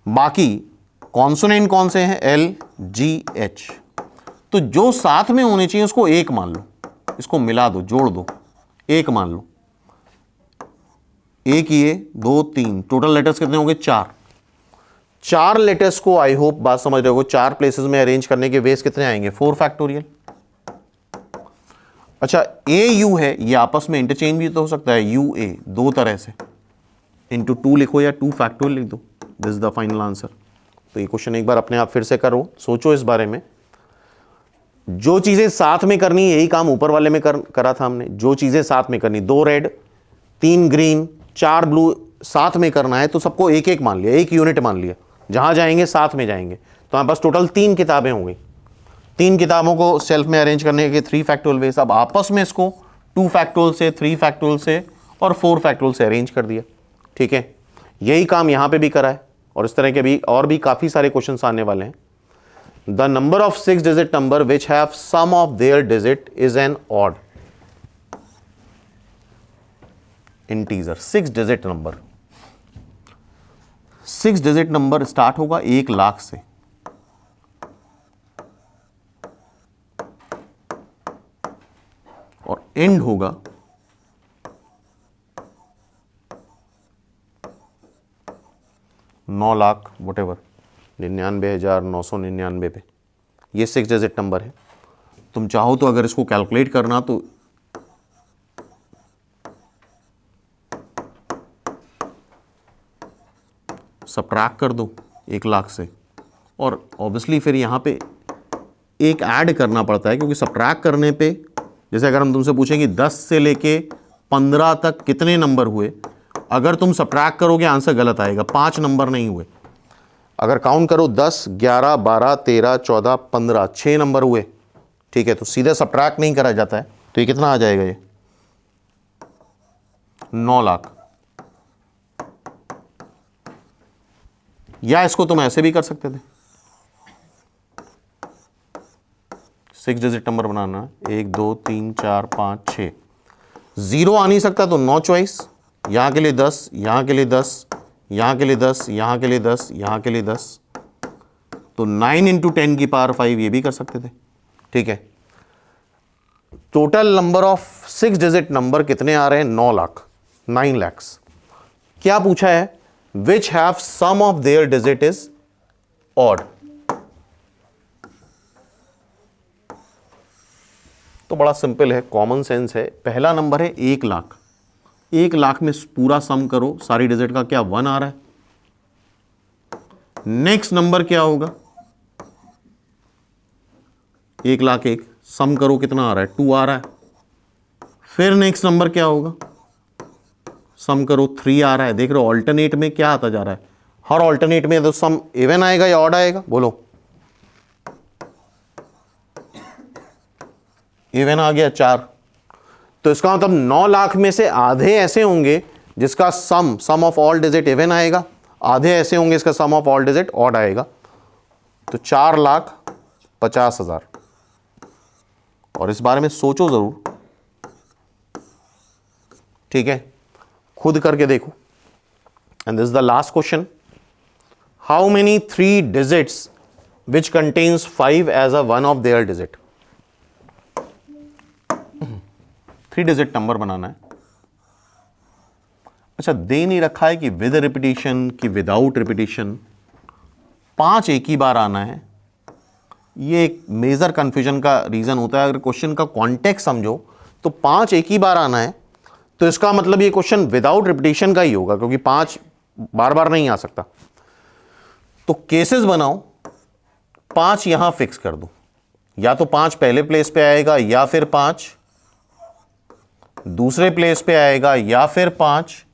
बाकी कॉन्सोनेंट कौन से हैं? L G H. तो जो साथ में होने चाहिए उसको एक मान लो, इसको मिला दो, जोड़ दो, एक मान लो। एक ये 2 3 टोटल लेटर्स कितने होंगे? 4। 4 लेटर्स को आई होप बात समझ रहे हो। 4 प्लेसेस में अरेंज करने के वेज कितने आएंगे? 4 फैक्टोरियल। अच्छा ए यू है, ये आपस में इंटरचेंज भी तो हो सकता है, यू ए 2 तरह से, इंटू 2 लिखो या 2 फैक्टोरियल लिख दो। This is the final answer. तो ये क्वेश्चन एक बार अपने आप फिर से करो, सोचो इस बारे में। जो चीजें साथ में करनी, यही काम ऊपर वाले में करा था हमने। जो चीजें साथ में करनी, 2 रेड 3 ग्रीन 4 ब्लू साथ में करना है, तो सबको एक एक मान लिया, एक यूनिट मान लिया। जहां जाएंगे साथ में जाएंगे। तो हमारे पास टोटल 3 किताबें होंगी। 3 किताबों को सेल्फ में अरेंज करने के 3 फैक्टोरियल वेज। अब आपस में इसको 2 फैक्टोरियल से, 3 फैक्टोरियल से और 4 फैक्टोरियल से अरेंज कर दिया, ठीक है। यही काम यहां पे भी करा है और इस तरह के भी और भी काफी सारे क्वेश्चंस आने वाले हैं। The number of 6 digit number which have sum of their digit is an odd integer. 6 digit number, 6 digit number start होगा 1 लाख से और एंड होगा 9 लाख वटेवर 99,999 पे। ये 6 डिजिट नंबर है। तुम चाहो तो अगर इसको कैलकुलेट करना तो सबट्रैक्ट कर दो 1 लाख से, और ऑब्वियसली फिर यहाँ पे एक ऐड करना पड़ता है, क्योंकि सबट्रैक्ट करने पे जैसे अगर हम तुमसे पूछें कि 10 से लेके 15 तक कितने नंबर हुए, अगर तुम सबट्रैक्ट करोगे आंसर गलत आएगा। 5 नंबर नहीं हुए। अगर काउंट करो 10 11 12 13 14 15 6 नंबर हुए, ठीक है। तो सीधे सबट्रैक्ट नहीं करा जाता है। तो ये कितना आ जाएगा? ये 9 लाख। या इसको तुम ऐसे भी कर सकते थे, 6 डिजिट नंबर बनाना है 1 2 3 4 5 6। 0 आ नहीं सकता तो 9 चॉइस, यहां के लिए 10, यहां के लिए 10, यहां के लिए 10, यहां के लिए 10, यहां के लिए 10। तो 9 × 10 की पावर 5 ये भी कर सकते थे, ठीक है। Total number of 6 digit number कितने आ रहे हैं? 9 लाख, 9 lakhs। क्या पूछा है? Which have sum of their digit is odd. तो बड़ा सिंपल है, कॉमन सेंस है। पहला नंबर है 1 लाख। 1 लाख में पूरा सम करो, सारी डिजिट का क्या 1 आ रहा है। नेक्स्ट नंबर क्या होगा? 1 लाख 1 सम करो, कितना आ रहा है? 2 आ रहा है। फिर नेक्स्ट नंबर क्या होगा? सम करो 3 आ रहा है। देख रहे हो ऑल्टरनेट में क्या आता जा रहा है? हर ऑल्टरनेट में तो सम इवन आएगा या ऑड आएगा? बोलो। इवन आ गया 4। तो इसका मतलब 9 लाख में से आधे ऐसे होंगे जिसका सम ऑफ ऑल डिजिट इवन आएगा, आधे ऐसे होंगे इसका सम ऑफ ऑल डिजिट ऑड आएगा। तो 4,50,000। और इस बारे में सोचो जरूर, ठीक है, खुद करके देखो। And this is the last question. How many 3 digits which contains 5 as a one of their digit. 3 digit number बनाना है। अच्छा, दे नहीं रखा है कि विद रिपीटिशन कि विदाउट रिपीटिशन, 5 एक ही बार आना है। ये एक मेजर कंफ्यूजन का रीजन होता है। अगर क्वेश्चन का कॉन्टेक्स्ट समझो तो 5 एक ही बार आना है, तो इसका मतलब ये क्वेश्चन विदाउट रिपीटिशन का ही होगा, क्योंकि 5 बार बार नहीं आ सकता। तो केसेस बनाओ, 5 यहां फिक्स कर दो, या तो 5 पहले प्लेस पे आएगा, या फिर 5 दूसरे प्लेस पे आएगा, या फिर 5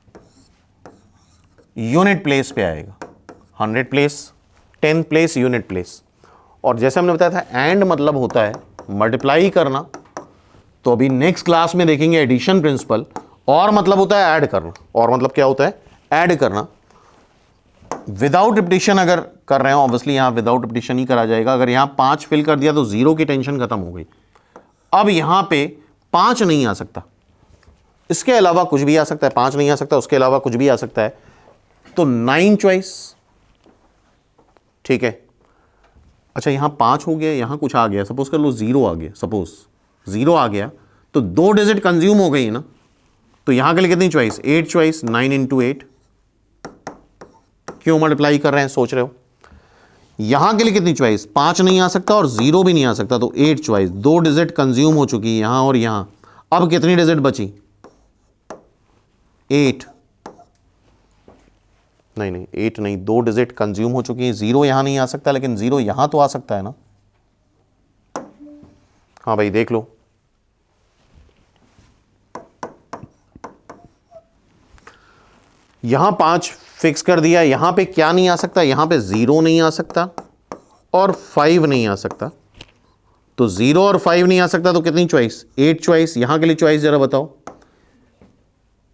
यूनिट प्लेस पे आएगा। 100 प्लेस, 10 प्लेस, यूनिट प्लेस। और जैसे हमने बताया था एंड मतलब होता है मल्टीप्लाई करना, तो अभी नेक्स्ट क्लास में देखेंगे एडिशन प्रिंसिपल। और मतलब होता है ऐड करना, और मतलब क्या होता है ऐड करना। विदाउट रिपीटिशन अगर कर रहे हो, ऑब्वियसली यहां विदाउट रिपीटिशन ही करा जाएगा। अगर यहां 5 फिल कर दिया तो 0 की टेंशन खत्म हो गई। अब यहां पे 5 नहीं आ सकता, इसके अलावा कुछ भी आ सकता है। 5 नहीं आ सकता, उसके अलावा कुछ भी आ सकता है। तो 9 चॉइस, ठीक है। अच्छा, यहां 5 हो गया, यहां कुछ आ गया, सपोज कर लो 0 आ गया, सपोज 0 आ गया, तो 2 डिजिट कंज्यूम हो गई ना। तो यहां के लिए कितनी चॉइस? 8 चॉइस। 9 इंटू 8, क्यों मल्टीप्लाई कर रहे हैं सोच रहे हो। यहां के लिए कितनी चॉइस? 5 नहीं आ सकता और 0 भी नहीं आ सकता, तो 8 चॉइस। 2 डिजिट कंज्यूम हो चुकी यहां और यहां। अब कितनी डिजिट बची? 8 नहीं, 8 नहीं, 2 डिजिट कंज्यूम हो चुकी है। 0 यहां नहीं आ सकता, लेकिन 0 यहां तो आ सकता है ना। हाँ भाई देख लो, यहां 5 फिक्स कर दिया। यहां पे क्या नहीं आ सकता? यहां पे 0 नहीं आ सकता और 5 नहीं आ सकता। तो 0 और 5 नहीं आ सकता, तो कितनी चॉइस? 8 चॉइस। यहां के लिए चॉइस जरा बताओ।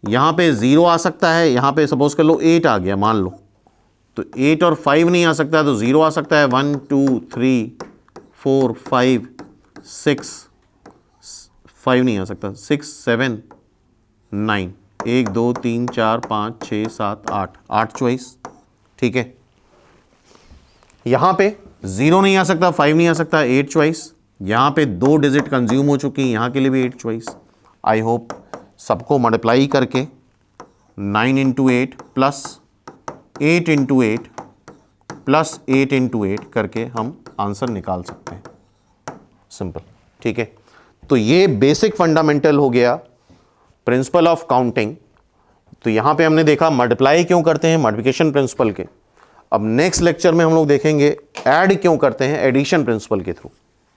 यहां पे 0 आ सकता है, यहां पे सपोज कर लो 8 आ गया, मान लो। तो 8 और 5 नहीं आ सकता, तो 0 आ सकता है। 1 2 3 4 5 6, 5 नहीं आ सकता। 6 7 9, 1 2 3 4 5 6 7 8, 8 चॉइस, ठीक है। यहां पे 0 नहीं आ सकता, 5 नहीं आ सकता, 8 चॉइस। यहां पे 2 डिजिट कंज्यूम हो चुकी, यहां के लिए भी 8 चॉइस। आई होप सबको मल्टीप्लाई करके 9 into 8 plus 8 into 8 plus 8 into 8 करके हम आंसर निकाल सकते हैं। सिंपल, ठीक है। तो ये बेसिक फंडामेंटल हो गया प्रिंसिपल ऑफ काउंटिंग। तो यहां पे हमने देखा मल्टीप्लाई क्यों करते हैं, मल्टीप्लिकेशन प्रिंसिपल के। अब नेक्स्ट लेक्चर में हम लोग देखेंगे ऐड क्यों करते हैं, एडिशन प्रिंसिपल के थ्रू।